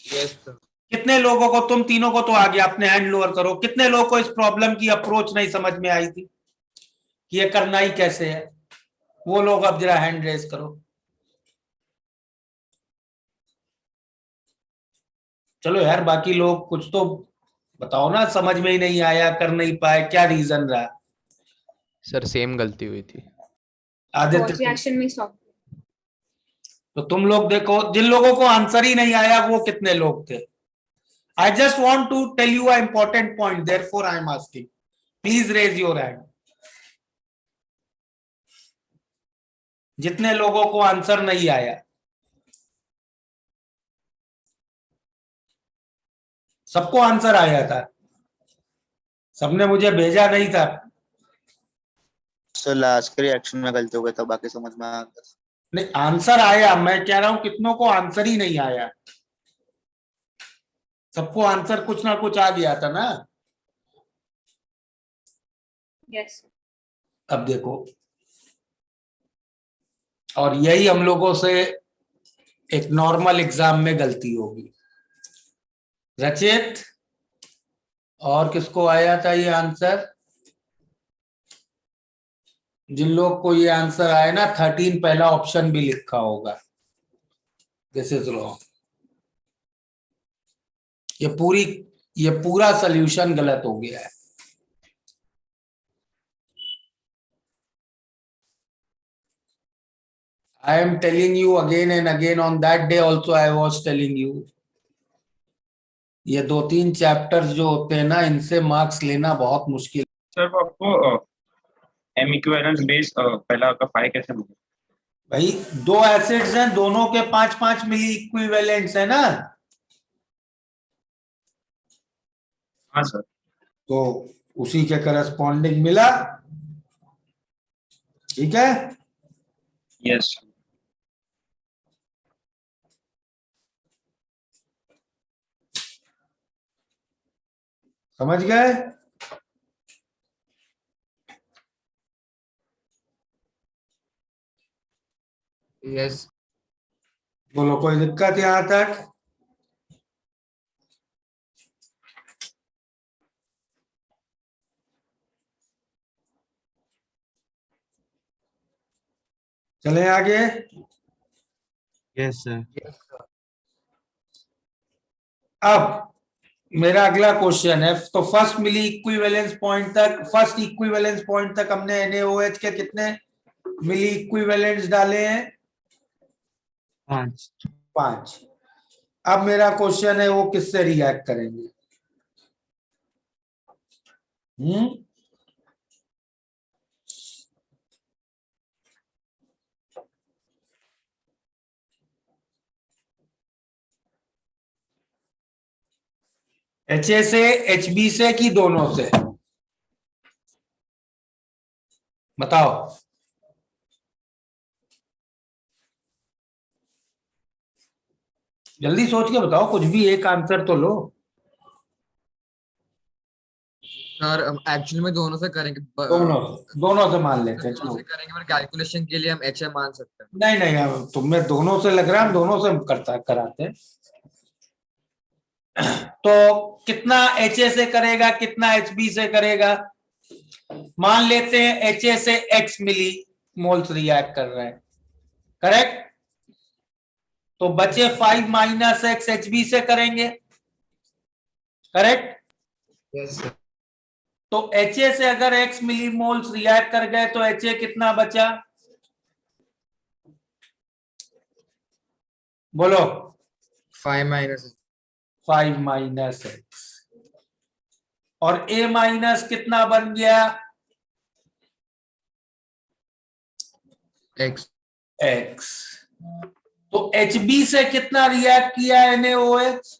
S2: Yes sir.
S1: कितने लोगों को, तुम तीनों को तो आ गया, अपने हैंड लोअर करो, कितने लोगों को इस प्रॉब्लम की अप्रोच नहीं समझ में आई थी कि ये करना ही कैसे है? वो लोग अब जरा हैंड रेज करो। चलो यार, बाकी लोग कुछ तो बताओ ना, समझ में ही नहीं आया, कर नहीं पाए, क्या रीजन रहा?
S8: सर सेम गलती हुई थी।
S1: आदित्य,
S5: रिएक्शन में स्टॉप।
S1: तो तुम लोग देखो, जिन लोगों को आंसर ही नहीं आया वो कितने लोग थे? I just want to tell you a important point, therefore I am asking, please raise your hand. जितने लोगों को आंसर नहीं आया, सबको आंसर आया था? सबने मुझे भेजा नहीं था?
S6: सर लास्ट के रिएक्शन में गलती हो गई था, बाकी समझ में आ गया।
S1: नहीं, आंसर आया, मैं कह रहा हूं कितनों को आंसर ही नहीं आया? सबको आंसर कुछ ना कुछ आ गया था ना।
S5: यस।
S1: अब देखो, और यही हम लोगों से एक नॉर्मल एग्जाम में गलती होगी। रचित, और किसको आया था ये आंसर? जिन लोग को ये आंसर आया ना, 13 पहला ऑप्शन भी लिखा होगा, दिस इज रॉन्ग। ये पूरा सोल्यूशन गलत हो गया है। I am telling you again and again, on that day also I was telling you, ये 2-3 चैप्टर्स जो होते हैं ना, इनसे मार्क्स लेना बहुत मुश्किल।
S4: सर वो आपको एम इक्विवेलेंस बेस पहला का 5 कैसे मिला?
S1: भाई, 2 एसिड्स हैं, दोनों के 5-5 मिली इक्विवेलेंट्स है ना,
S4: हाँ सर।
S1: तो उसी के करस्पॉन्डिंग मिला, ठीक है।
S4: यस।
S1: समझ गए?
S2: यस।
S1: बोलो, कोई दिक्कत यहां तक? चले आगे।
S3: Yes sir.
S1: अब मेरा अगला क्वेश्चन है, तो फर्स्ट मिली इक्विवेलेंस पॉइंट तक, फर्स्ट इक्विवेलेंस पॉइंट तक हमने NaOH के कितने मिली इक्विवेलेंट्स डाले हैं? 5। अब मेरा क्वेश्चन है, वो किससे रिएक्ट करेंगे? HA से, HB से, कि दोनों से? बताओ। जल्दी सोच के बताओ, कुछ भी एक आंसर तो लो।
S2: सर एक्चुअली में दोनों से करेंगे
S1: दोनों से मान लेते हैं,
S2: दोनों
S1: चलो।
S2: से करेंगे पर कैलकुलेशन के लिए हम एच मान सकते हैं।
S1: नहीं नहीं, अब तुम्हें दोनों से लग रहा है, हम दोनों से कराते हैं। तो कितना एच से करेगा, कितना एच बी से करेगा? मान लेते हैं एच से एक्स मिली मोल्स रिएक्ट कर रहे हैं, करेक्ट? तो बचे 5 माइनस एक्स एच बी से करेंगे, करेक्ट?
S2: Yes sir.
S1: तो एच से अगर एक्स मिली मोल्स रिएक्ट कर गए तो एच कितना बचा? बोलो।
S2: 5 माइनस
S1: 5 माइनस एक्स, और ए माइनस कितना बन गया?
S2: एक्स।
S1: एक्स। तो एच बी से कितना रिएक्ट किया NaOH?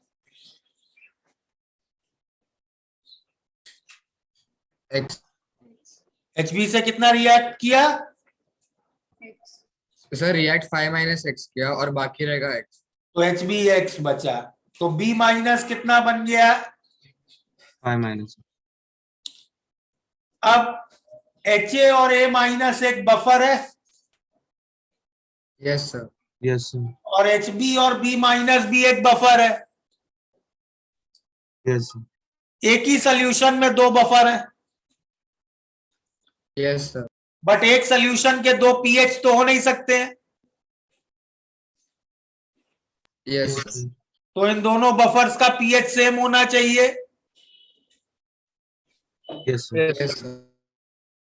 S2: एक्स।
S1: एच बी से कितना रिएक्ट किया?
S5: X.
S2: Sir react 5 minus x किया और बाकी रहेगा एक्स।
S1: तो एच बी एक्स बचा, तो बी माइनस कितना बन गया?
S3: 5 माइनस।
S1: अब एच ए और ए माइनस एक बफर है,
S2: यस सर।
S3: Yes sir.
S1: और एच बी और बी माइनस भी एक बफर है।
S3: Yes sir.
S1: एक ही सोल्यूशन में दो बफर है,
S2: यस सर।
S1: बट एक सोल्यूशन के दो पीएच तो हो नहीं सकते हैं।
S2: यस
S1: तो इन दोनों बफर्स का पीएच सेम होना चाहिए।
S3: Yes sir.
S2: Yes sir.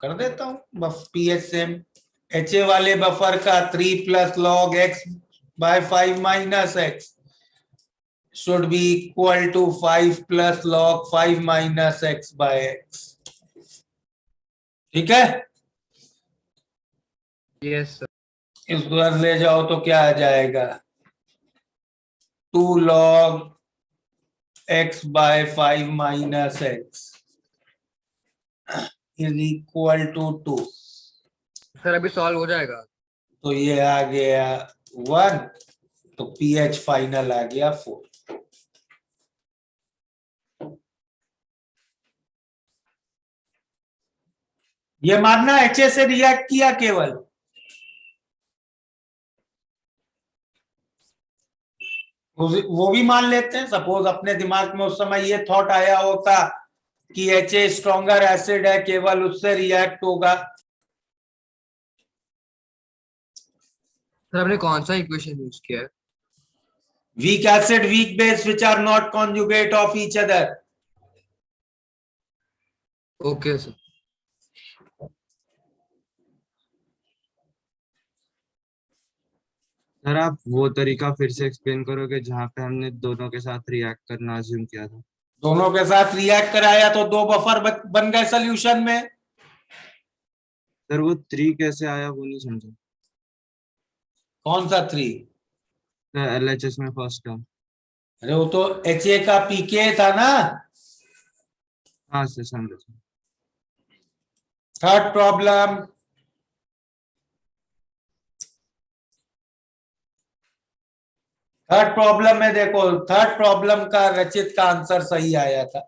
S1: कर देता हूं buff pH same. H A वाले बफर का 3 plus log x by 5 minus x should be equal to 5 plus log 5 minus x by x। ठीक है?
S2: Yes sir.
S1: इसको अगर ले जाओ तो क्या आ जाएगा? 2 log x by 5 minus x is equal to 2।
S2: Sir अभी सॉल्व हो जाएगा।
S1: तो ये आ गया 1, तो pH फाइनल आ गया 4। ये मानना एच से रिएक्ट किया केवल, वो भी मान लेते हैं। सपोज अपने दिमाग में उस समय ये थॉट आया होता कि एच स्ट्रॉन्गर एसिड है, केवल उससे रिएक्ट होगा।
S2: सर आपने कौन सा इक्वेशन यूज किया है?
S1: Weak acid weak base which are not conjugate of each other.
S2: Okay sir.
S3: Sir आप वो तरीका फिर से एक्सप्लेन करोगे जहाँ पे हमने दोनों के साथ रिएक्ट करना अज्यूम किया था?
S1: दोनों के साथ रिएक्ट कराया तो दो बफर बन गए सोल्यूशन में।
S3: सर वो 3 कैसे आया वो नहीं समझा।
S1: कौन सा 3?
S3: LHS में फर्स्ट टर्म।
S1: अरे वो तो एच का पीके था ना।
S3: हाँ सर समझा।
S1: थर्ड प्रॉब्लम, थर्ड प्रॉब्लम में देखो, थर्ड प्रॉब्लम का रचित का आंसर सही आया था,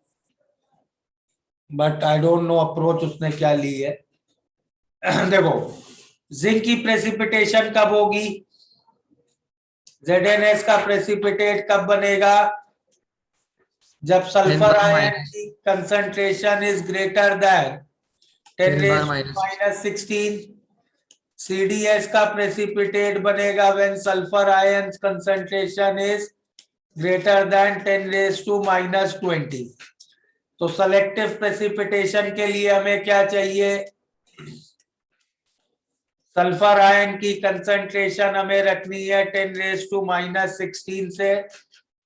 S1: but I don't know approach उसने क्या ली है। देखो जिंक की प्रेसिपिटेशन कब होगी? ZnS का प्रेसिपिटेट कब बनेगा? जब सल्फर आयन की concentration is greater than 10⁻⁻16। CDS का प्रेसिपिटेट बनेगा when sulphur ion concentration is greater than 10⁻⁻20। तो सेलेक्टिव प्रेसिपिटेशन के लिए हमें क्या चाहिए? सल्फर आयन की कंसंट्रेशन हमें रखनी है 10⁻⁻16 से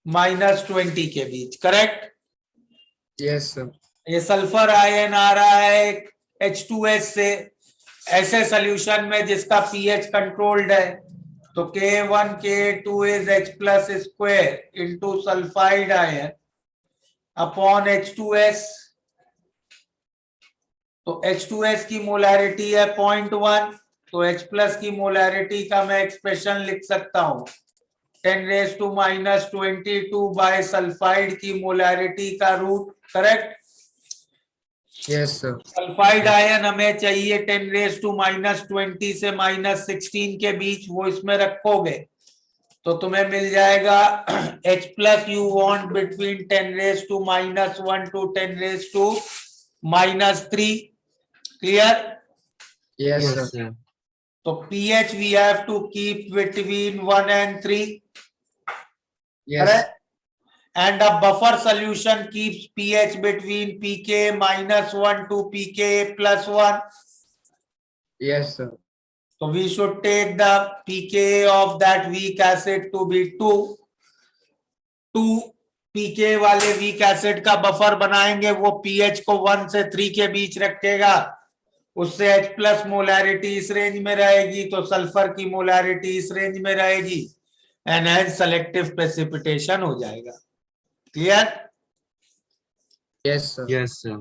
S1: -20 के बीच, करेक्ट?
S2: Yes sir.
S1: ये सल्फर आयन आ रहा है H2S से, ऐसे सोल्यूशन में जिसका पीएच कंट्रोल्ड है। तो K1 K2 is H plus square into sulphide ion upon H2S। तो H2S की मोलैरिटी है 0.1, तो H प्लस की मोलैरिटी का मैं एक्सप्रेशन लिख सकता हूं 10⁻⁻22 बाय सल्फाइड की मोलैरिटी का root, correct?
S2: Yes sir.
S1: Sulphide ion हमें चाहिए 10⁻⁻20 से -16 के बीच, वो इसमें रखोगे तो तुम्हें मिल जाएगा H plus you want between 10⁻⁻1 to 10⁻⁻3। Clear?
S2: Yes
S3: Yes,
S2: sir.
S3: sir.
S1: तो pH we have to keep between 1 and 3,
S2: yes
S1: correct? And a buffer solution keeps pH between pK -1 to pK +1.
S2: Yes sir.
S1: So we should take the pKa of that weak acid to be 2. 2 pK वाले weak acid का buffer बनाएंगे, वो pH को 1 से 3 के बीच रखेगा, उससे H plus molarity इस रेंज में रहेगी, तो सल्फर की मोलैरिटी इस रेंज में रहेगी, एंड हेंस सेलेक्टिव प्रेसिपिटेशन हो जाएगा। Clear?
S2: Yes sir.
S3: Yes, sir.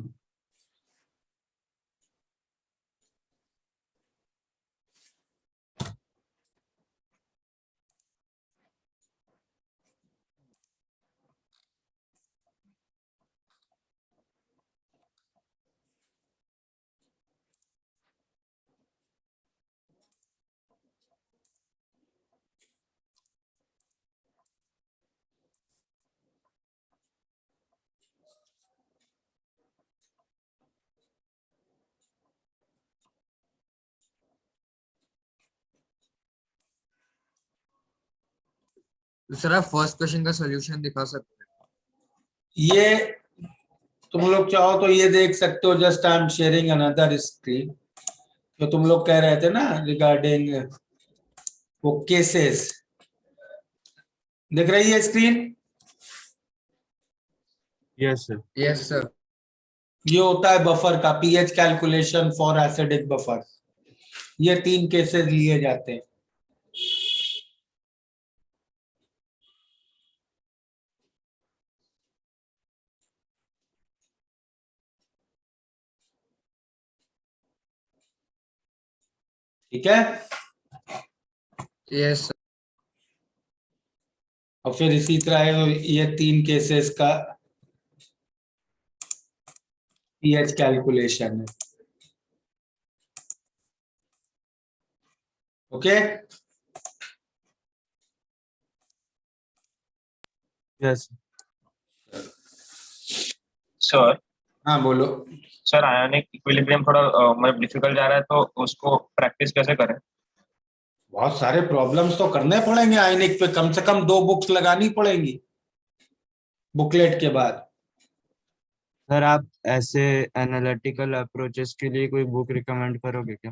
S2: Sir आप फर्स्ट क्वेश्चन का सॉल्यूशन दिखा सकते हैं?
S1: ये तुम लोग चाहो तो ये देख सकते हो, just I am sharing another screen. जो तुम लोग कह रहे थे ना रिगार्डिंग वो केसेस, दिख रही है screen?
S3: Yes, sir.
S2: Yes sir.
S1: ये होता है बफर का pH calculation for acidic buffer. ये 3 केसेस लिए जाते हैं। ठीक है?
S2: Yes sir.
S1: और फिर इसी तरह ये 3 केसेस का पीएच कैलकुलेशन है। ओके?
S3: Yes.
S4: सर
S1: हाँ बोलो।
S4: सर आयोनिक इक्विलिब्रियम थोड़ा मतलब डिफिकल्ट जा रहा है, तो उसको प्रैक्टिस कैसे करें?
S1: बहुत सारे प्रॉब्लम्स तो करने पड़ेंगे आयनिक पे, कम से कम 2 बुक्स लगानी पड़ेंगी बुकलेट के बाद।
S3: सर आप ऐसे एनालिटिकल अप्रोचेस के लिए कोई बुक रिकमेंड करोगे क्या?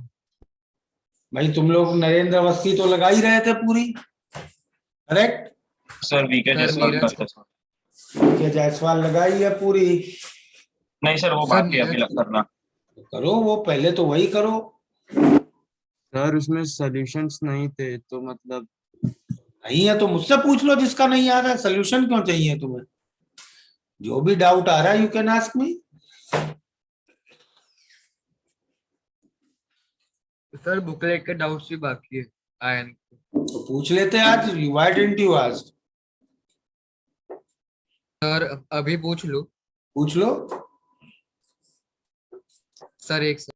S1: भाई तुम लोग नरेंद्र अवस्थी तो लगा ही रहे थे पूरी, correct?
S4: Sir VK
S2: sir,
S4: Jaiswal
S2: Neeraj
S4: का सर।
S1: ये जायसवाल लगाई है पूरी।
S4: नहीं सर, वो
S2: सर,
S4: बाकी है अभी
S2: नीरज
S4: करना।
S1: करो वो, पहले तो वही करो।
S3: सर उसमें सॉल्यूशंस नहीं थे तो मतलब
S1: नहीं है तो मुझसे पूछ लो, जिसका नहीं आ रहा है। सोल्यूशन क्यों चाहिए तुम्हें? जो भी डाउट आ रहा है you can ask me.
S2: Sir booklet के डाउट्स भी बाकी है आयन।
S1: तो पूछ लेते आज, why didn't you ask?
S2: Sir अभी पूछ लो।
S1: पूछ लो।
S2: सर एक सर।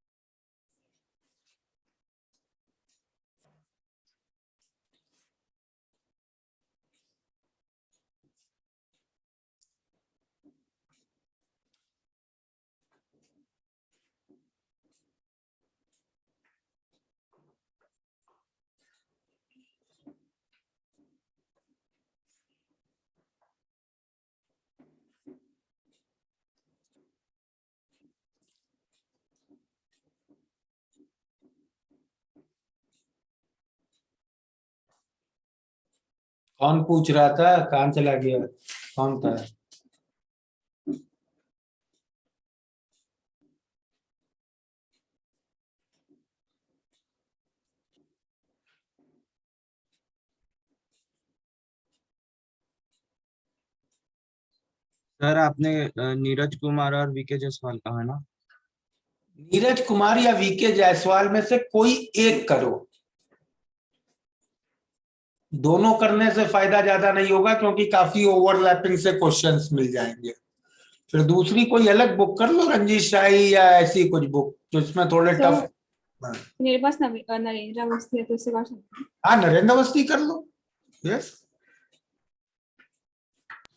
S1: कौन पूछ रहा था? कहाँ चला गया? कौन था?
S3: सर आपने नीरज कुमार और वीके जायसवाल कहा ना?
S1: नीरज कुमार या वीके जायसवाल में से कोई एक करो। दोनों करने से फायदा ज्यादा नहीं होगा, क्योंकि काफी ओवरलैपिंग से क्वेश्चंस मिल जाएंगे। फिर दूसरी कोई अलग बुक कर लो, रंजीत शाही या ऐसी कुछ बुक जो इसमें थोड़े
S5: Sir,
S1: टफ।
S5: मेरे पास नरेंद्र अवस्थी है तो इससे कर सकते हैं।
S1: हाँ, नरेंद्र अवस्थी कर लो। यस।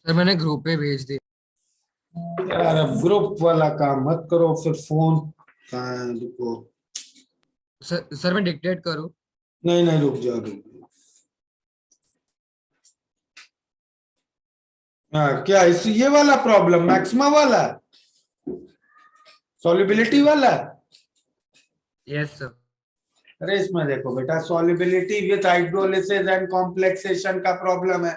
S2: सर मैंने ग्रुप पे भेज दी।
S1: यार अब ग्रुप वाला काम मत करो, फिर फोन कहाँ है, रुको।
S2: सर मैं डिक्टेट करूँ?
S1: नहीं नहीं, रुक जाओ रुक जाओ। हाँ, क्या इस ये वाला प्रॉब्लम मैक्सिमा वाला, सॉल्युबिलिटी वाला?
S2: Yes sir.
S1: अरे इसमें देखो बेटा, solubility with hydrolysis and complexation का प्रॉब्लम है।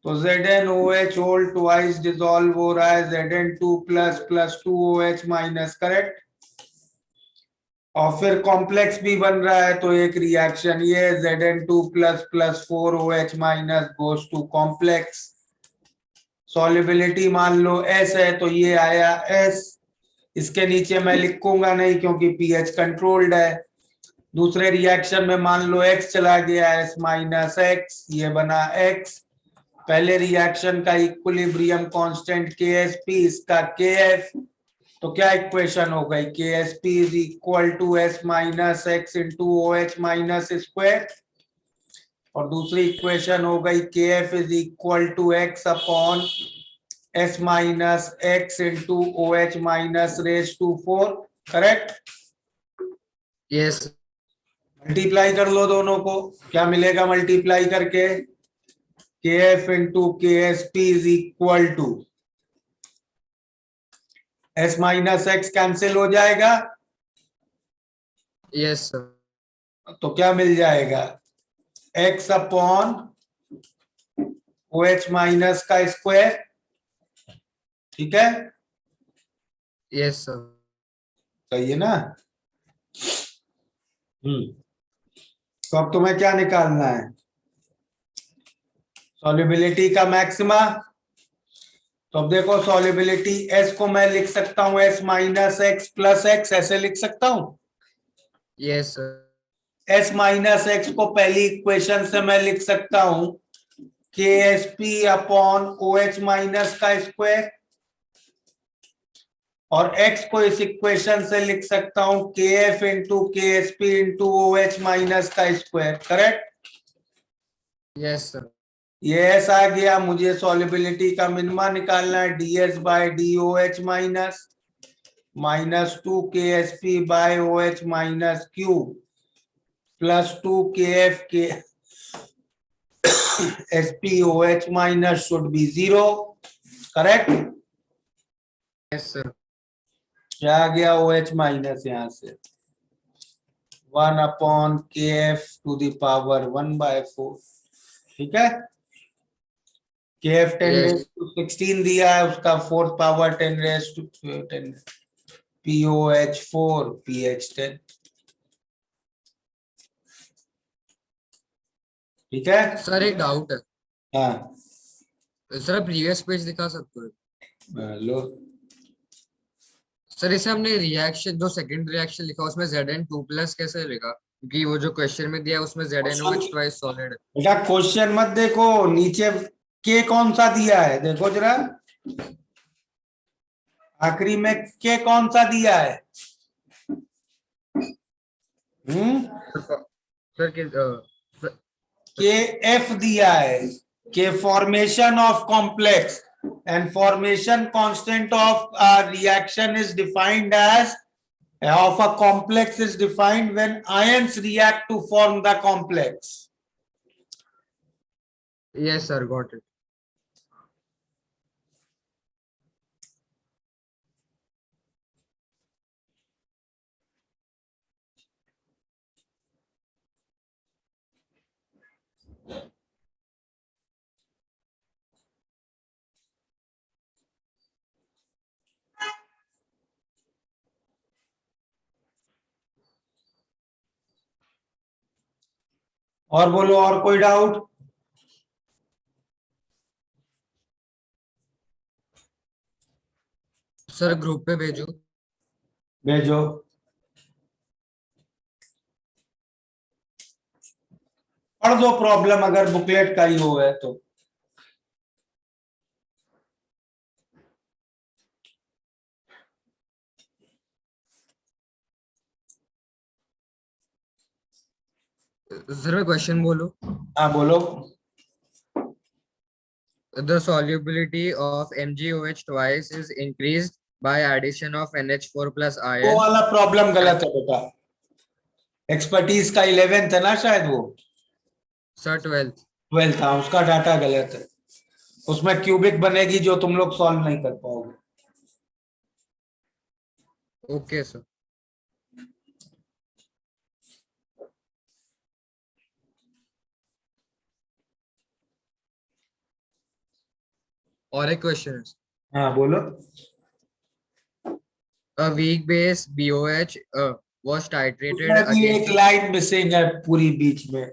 S1: तो ZnOH होल ट्वाइस डिसॉल्व हो रहा है Zn2 plus plus 2OH minus, correct. और फिर कॉम्प्लेक्स भी बन रहा है, तो एक रिएक्शन ये Zn2 plus plus 4OH minus goes to complex. Solubility मान लो S है, तो ये आया S। इसके नीचे मैं लिखूंगा नहीं क्योंकि pH कंट्रोल्ड है। दूसरे रिएक्शन में मान लो X चला गया, S माइनस X, ये बना X। पहले रिएक्शन का इक्विलिब्रियम कांस्टेंट KSP, इसका KF। तो क्या इक्वेशन हो गई, KSP is equal to S minus X into OH minus square. और दूसरी इक्वेशन हो गई KF is equal to X upon S minus X into OH minus raise to 4, correct.
S2: Yes.
S1: Multiply कर लो दोनों को, क्या मिलेगा मल्टीप्लाई करके, KF into KSP is equal to S minus X cancel हो जाएगा,
S2: यस सर।
S1: तो क्या मिल जाएगा, X अपॉन OH माइनस का स्क्वायर, ठीक है।
S2: Yes sir.
S1: सही है ना। तो अब तुम्हें क्या निकालना है, सॉल्युबिलिटी का मैक्सिमा। तो अब देखो सॉल्युबिलिटी S को मैं लिख सकता हूं S minus X plus X, ऐसे लिख सकता हूं।
S2: Yes sir.
S1: S minus X को पहली इक्वेशन से मैं लिख सकता हूं KSP अपॉन OH माइनस का स्क्वायर, और X को इस इक्वेशन से लिख सकता हूं KF into KSP into OH minus का स्क्वायर, करेक्ट।
S2: Yes sir.
S1: ये S आ गया, मुझे सॉल्युबिलिटी का मिनिमा निकालना है, DS by DOH minus minus 2 KSP by OH minus Q plus 2 KF के SPOH minus should be 0, correct।
S2: Yes sir.
S1: क्या आ गया OH माइनस, यहाँ से 1 upon KF to the power 1/4, ठीक है। KF 10
S2: Yes.
S1: रेज टू 16 दिया है, उसका 4th power 10 raise to 10, POH 4 PH 10, ठीक है।
S2: सर एक डाउट है।
S1: हाँ
S2: सर प्रीवियस पेज दिखा सकते हो?
S1: लो,
S2: सर इसे हमने रिएक्शन जो सेकंड रिएक्शन लिखा उसमें Zn2 प्लस कैसे लिखा, क्योंकि वो जो क्वेश्चन में दिया उसमें ZnOH ट्वाइस सॉलिड है।
S1: बेटा क्वेश्चन मत देखो, नीचे के कौन सा दिया है देखो जरा, आखिरी में के कौन सा दिया है।
S2: सर
S1: के एफ दिया है, के formation of complex and formation constant of reaction is defined as of a complex is defined when ions react to form the complex.
S2: Yes sir got it.
S1: और बोलो, और कोई डाउट?
S2: सर ग्रुप पे भेजो।
S1: भेजो। पढ़ दो प्रॉब्लम, अगर बुकलेट का ही हो है तो।
S2: सर मैं क्वेश्चन बोलूं?
S1: हाँ बोलो।
S2: The solubility of MgOH twice is increased by addition of NH4 plus
S1: वो
S2: ion.
S1: वाला प्रॉब्लम गलत है बेटा, एक्सपर्टीज का 11th है ना शायद, वो
S2: Sir 12th.
S1: 12th था, उसका डाटा गलत है। उसमें क्यूबिक बनेगी जो तुम लोग सॉल्व नहीं कर पाओगे।
S2: Okay sir. और एक क्वेश्चन है।
S1: हाँ बोलो।
S2: A weak base BOH was titrated
S1: उसमें भी
S2: against
S1: एक
S2: the
S1: लाइन मिसिंग है पूरी बीच में,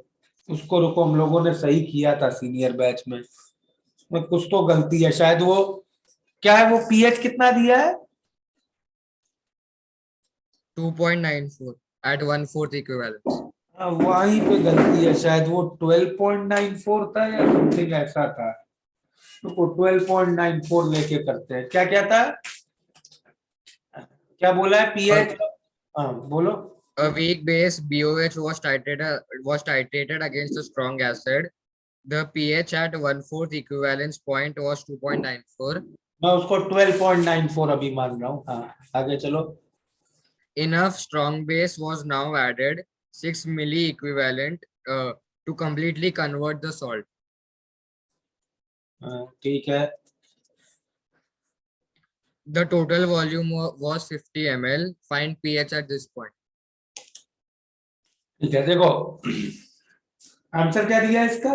S1: उसको रुको, हम लोगों ने सही किया था सीनियर बैच में, उसमें कुछ तो गलती है शायद। वो क्या है, वो पीएच कितना दिया है?
S2: 2.94 at 1/4 equivalence.
S1: हाँ, वहीं पे गलती है शायद, वो 12.94 था या समथिंग ऐसा था। तो 12.94 लेके करते हैं। क्या क्या था, क्या बोला है पीएच? हाँ बोलो।
S2: A weak base BOH was titrated against a strong acid. The pH at 1/4 equivalence point was 2.94.
S1: मैं उसको 12.94 अभी मान रहा हूँ। हाँ आगे चलो।
S2: Enough strong base was now added, 6 milli equivalent, to completely convert the salt.
S1: ठीक है।
S2: The total volume was 50 ml. Find pH at this point.
S1: ठीक है, देखो आंसर क्या दिया है इसका।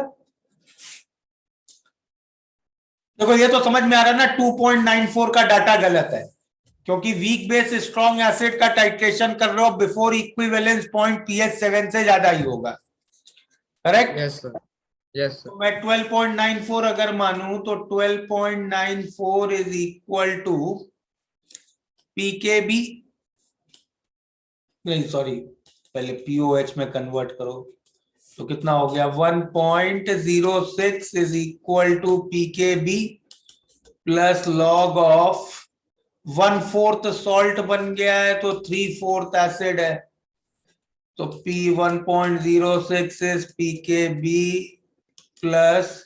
S1: देखो ये तो समझ में आ रहा है ना, 2.94 का डाटा गलत है, क्योंकि वीक बेस स्ट्रॉन्ग एसिड का टाइट्रेशन कर रहे हो बिफोर इक्विवेलेंस पॉइंट पीएच 7 से ज्यादा ही होगा, correct?
S2: Yes sir. Yes sir.
S1: तो मैं 12.94 अगर मानूं तो 12.94 इज इक्वल टू पीकेबी, नहीं सॉरी, पहले पीओएच में कन्वर्ट करो तो कितना हो गया, 1.06 is equal to pKb plus log of 1/4 salt बन गया है तो 3/4 एसिड है, तो P 1.06 इज पीकेबी प्लस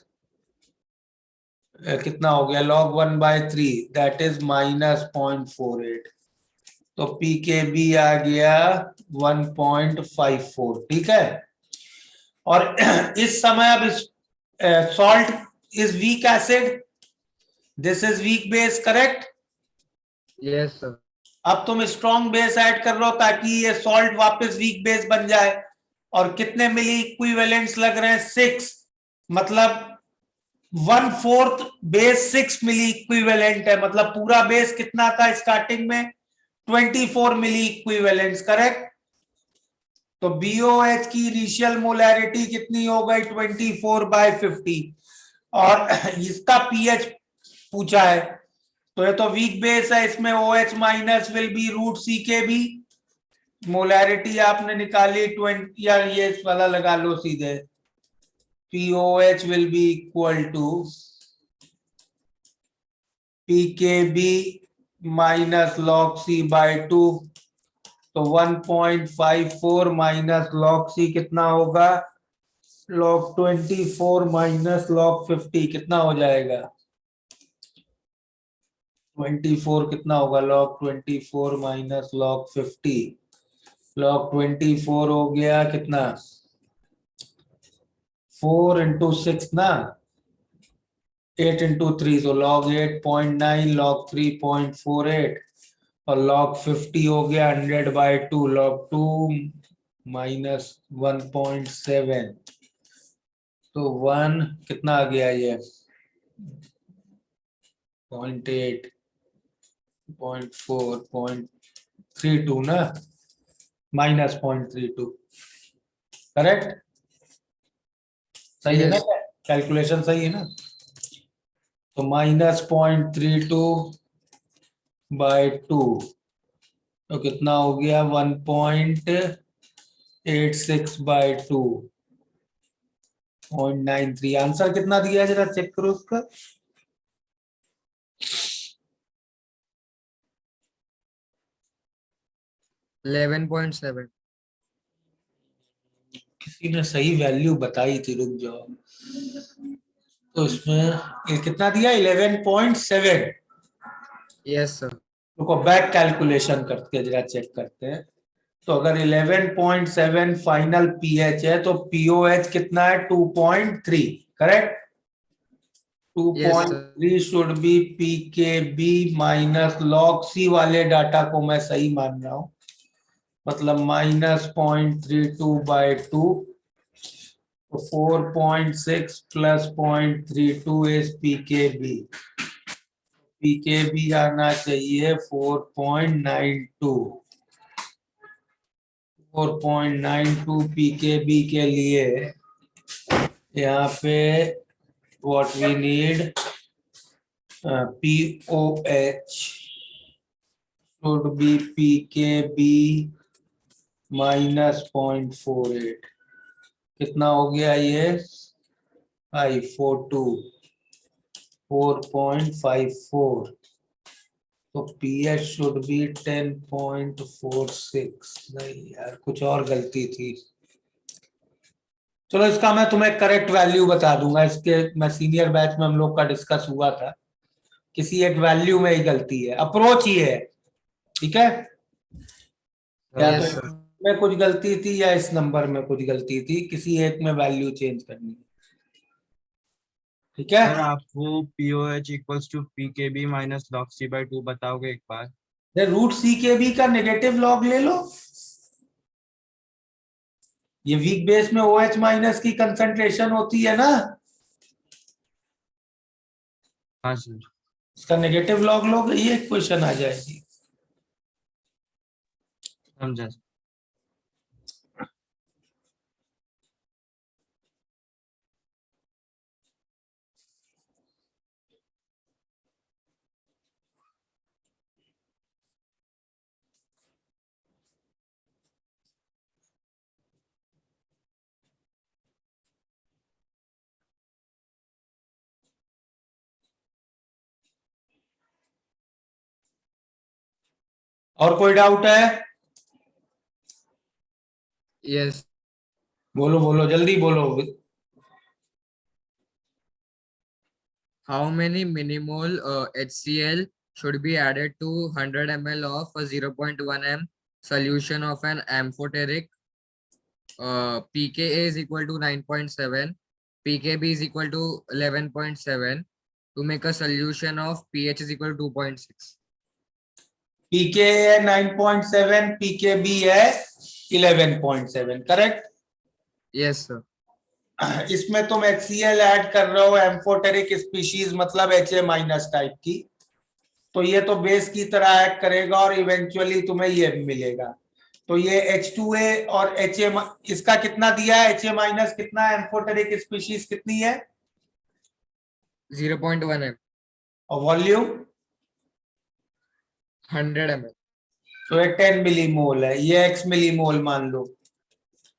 S1: कितना हो गया, log 1/3 दैट इज -0.48, तो पीकेबी आ गया 1.54। ठीक है, और इस समय अब salt is weak acid, this is weak base, correct?
S2: Yes sir.
S1: अब तुम स्ट्रॉन्ग बेस ऐड कर लो ताकि ये सॉल्ट वापस वीक बेस बन जाए। और कितने मिली इक्विवेलेंट्स लग रहे हैं, 6, मतलब 1/4 बेस 6 मिली इक्विवेलेंट है, मतलब पूरा बेस कितना था स्टार्टिंग में, 24 मिली इक्विवेलेंट्स, करेक्ट? तो BOH की इनिशियल मोलैरिटी कितनी हो गई, 24/50, और इसका पीएच पूछा है, तो ये तो वीक बेस है, इसमें OH minus will be √CKB, molarity आपने निकाली 20, या ये वाला लगा लो सीधे, POH will be equal to PKB minus log C by 2, तो 1.54 माइनस log C कितना होगा, log 24 माइनस log 50 कितना हो जाएगा, 24 कितना होगा, log 24 माइनस log 50, log 24 हो गया कितना, 4 into 6 ना, 8 into 3, तो log 8.9, log 3.48, और log 50 हो गया 100/2, log 2 minus 1.7, तो 1 कितना आ गया ये, 0.8, 0.4, 0.32 ना, माइनस 0.32, करेक्ट? सही है ना,
S2: Yes.
S1: कैलकुलेशन सही है ना? तो -0.32/2, तो कितना हो गया, 1.86/2, 0.93। आंसर कितना दिया है जरा चेक करो उसका।
S2: 11.7.
S1: किसी ने सही वैल्यू बताई थी, रुक जाओ। तो इसमें ये कितना दिया, 11.7।
S2: Yes, sir.
S1: रुको बैक कैलकुलेशन करके जरा चेक करते हैं। तो अगर 11.7 फाइनल पीएच है तो पीओएच कितना है, 2.3, correct.
S2: Yes, sir.
S1: 2.3 should be pKb minus log c वाले डाटा को मैं सही मान रहा हूं, मतलब -0.32/2, तो 4.6 प्लस 0.32 इज पीकेबी। पीकेबी आना चाहिए 4.92। 4.92 पीकेबी के लिए यहाँ पे what we need, pOH should be pKb minus 0.48। कितना हो गया ये, 542, 4.54। तो पीएच शुड बी 10.46। नहीं यार, कुछ और गलती थी। चलो इसका मैं तुम्हें करेक्ट वैल्यू बता दूंगा। इसके मैं सीनियर बैच में हम लोग का डिस्कस हुआ था, किसी एक वैल्यू में ही गलती है, अप्रोच ही है, ठीक है। या
S2: Yes,
S1: तो
S2: sir.
S1: में कुछ गलती थी या इस नंबर में कुछ गलती थी, किसी एक में वैल्यू चेंज करनी है, ठीक है।
S3: सर आप वो POH equals to PKB minus log C/2 बताओगे एक बार?
S1: रूट सी के बी का नेगेटिव लॉग ले लो। ये वीक बेस में OH माइनस की कंसंट्रेशन होती है ना,
S3: हाँ सर।
S1: इसका नेगेटिव लॉग लोगे, ये क्वेश्चन आ जाएगी।
S3: समझा।
S1: और कोई डाउट है,
S2: Yes.
S1: बोलो बोलो जल्दी बोलो।
S2: How many millimole HCl should be added to 100 ml of a 0.1 m solution of an amphoteric? pKa is equal to 9.7, pKb is equal to 11.7 to make a solution of pH is equal to 2.6.
S1: पीके है 9.7, pKb है 11.7, correct.
S2: Yes, sir.
S1: इसमें तुम HCl add कर रहे हो amphoteric species, मतलब HA minus type की, तो ये तो बेस की तरह एक्ट करेगा और इवेंचुअली तुम्हें ये मिलेगा। तो ये H2A और HA, इसका कितना दिया है, HA माइनस कितना है, एम्फोटेरिक स्पीशीज कितनी है,
S2: 0.1 m,
S1: और वॉल्यूम
S2: 100 ml.
S1: तो ये 10 मिलीमोल है, ये x मिलीमोल मान लो।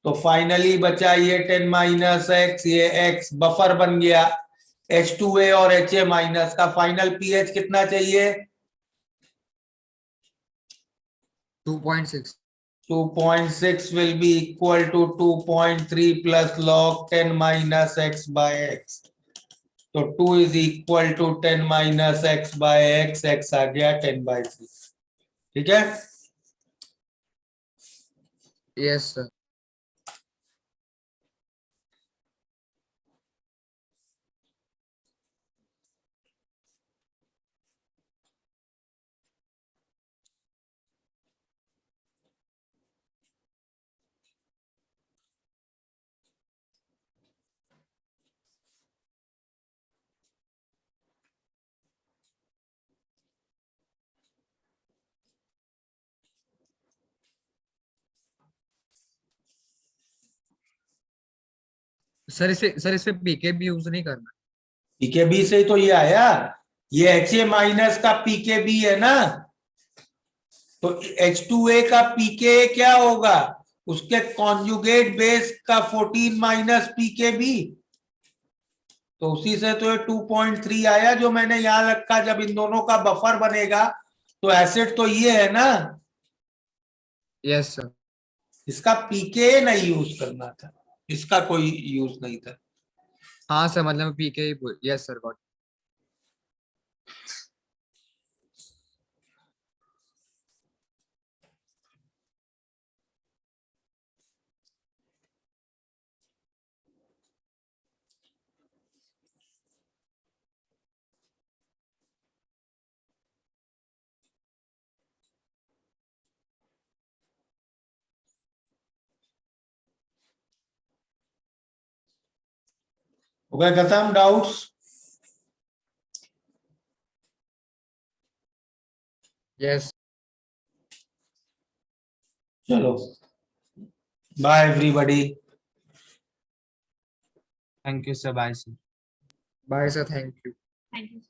S1: तो फाइनली बचा ये 10 माइनस x, ये x बफर बन गया। H2A और HA माइनस का फाइनल पीएच कितना चाहिए,
S2: 2.6.
S1: 2.6 will be equal to 2.3 plus log 10 minus x by x। तो 2 is equal to 10 minus x by x, x आ गया 10/3, ठीक है।
S2: Yes, sir. सर इस पे पीकेबी यूज नहीं करना।
S1: पीकेबी से ही तो ये आया, ये HA माइनस का पीकेबी है ना, तो H2A का पीके क्या होगा, उसके कॉन्जुगेट बेस का 14 माइनस पीकेबी, तो उसी से तो ये 2.3 आया जो मैंने यहां रखा। जब इन दोनों का बफर बनेगा तो एसिड तो ये है ना,
S2: यस सर।
S1: इसका पीके नहीं यूज करना था। इसका कोई यूज नहीं था।
S2: हाँ सर, मतलब पीके ही यस सर गॉट।
S1: हो गया खत्म डाउट्स?
S2: यस।
S1: चलो bye everybody.
S3: Thank you sir, bye sir.
S2: Bye sir, thank you.
S5: Thank you.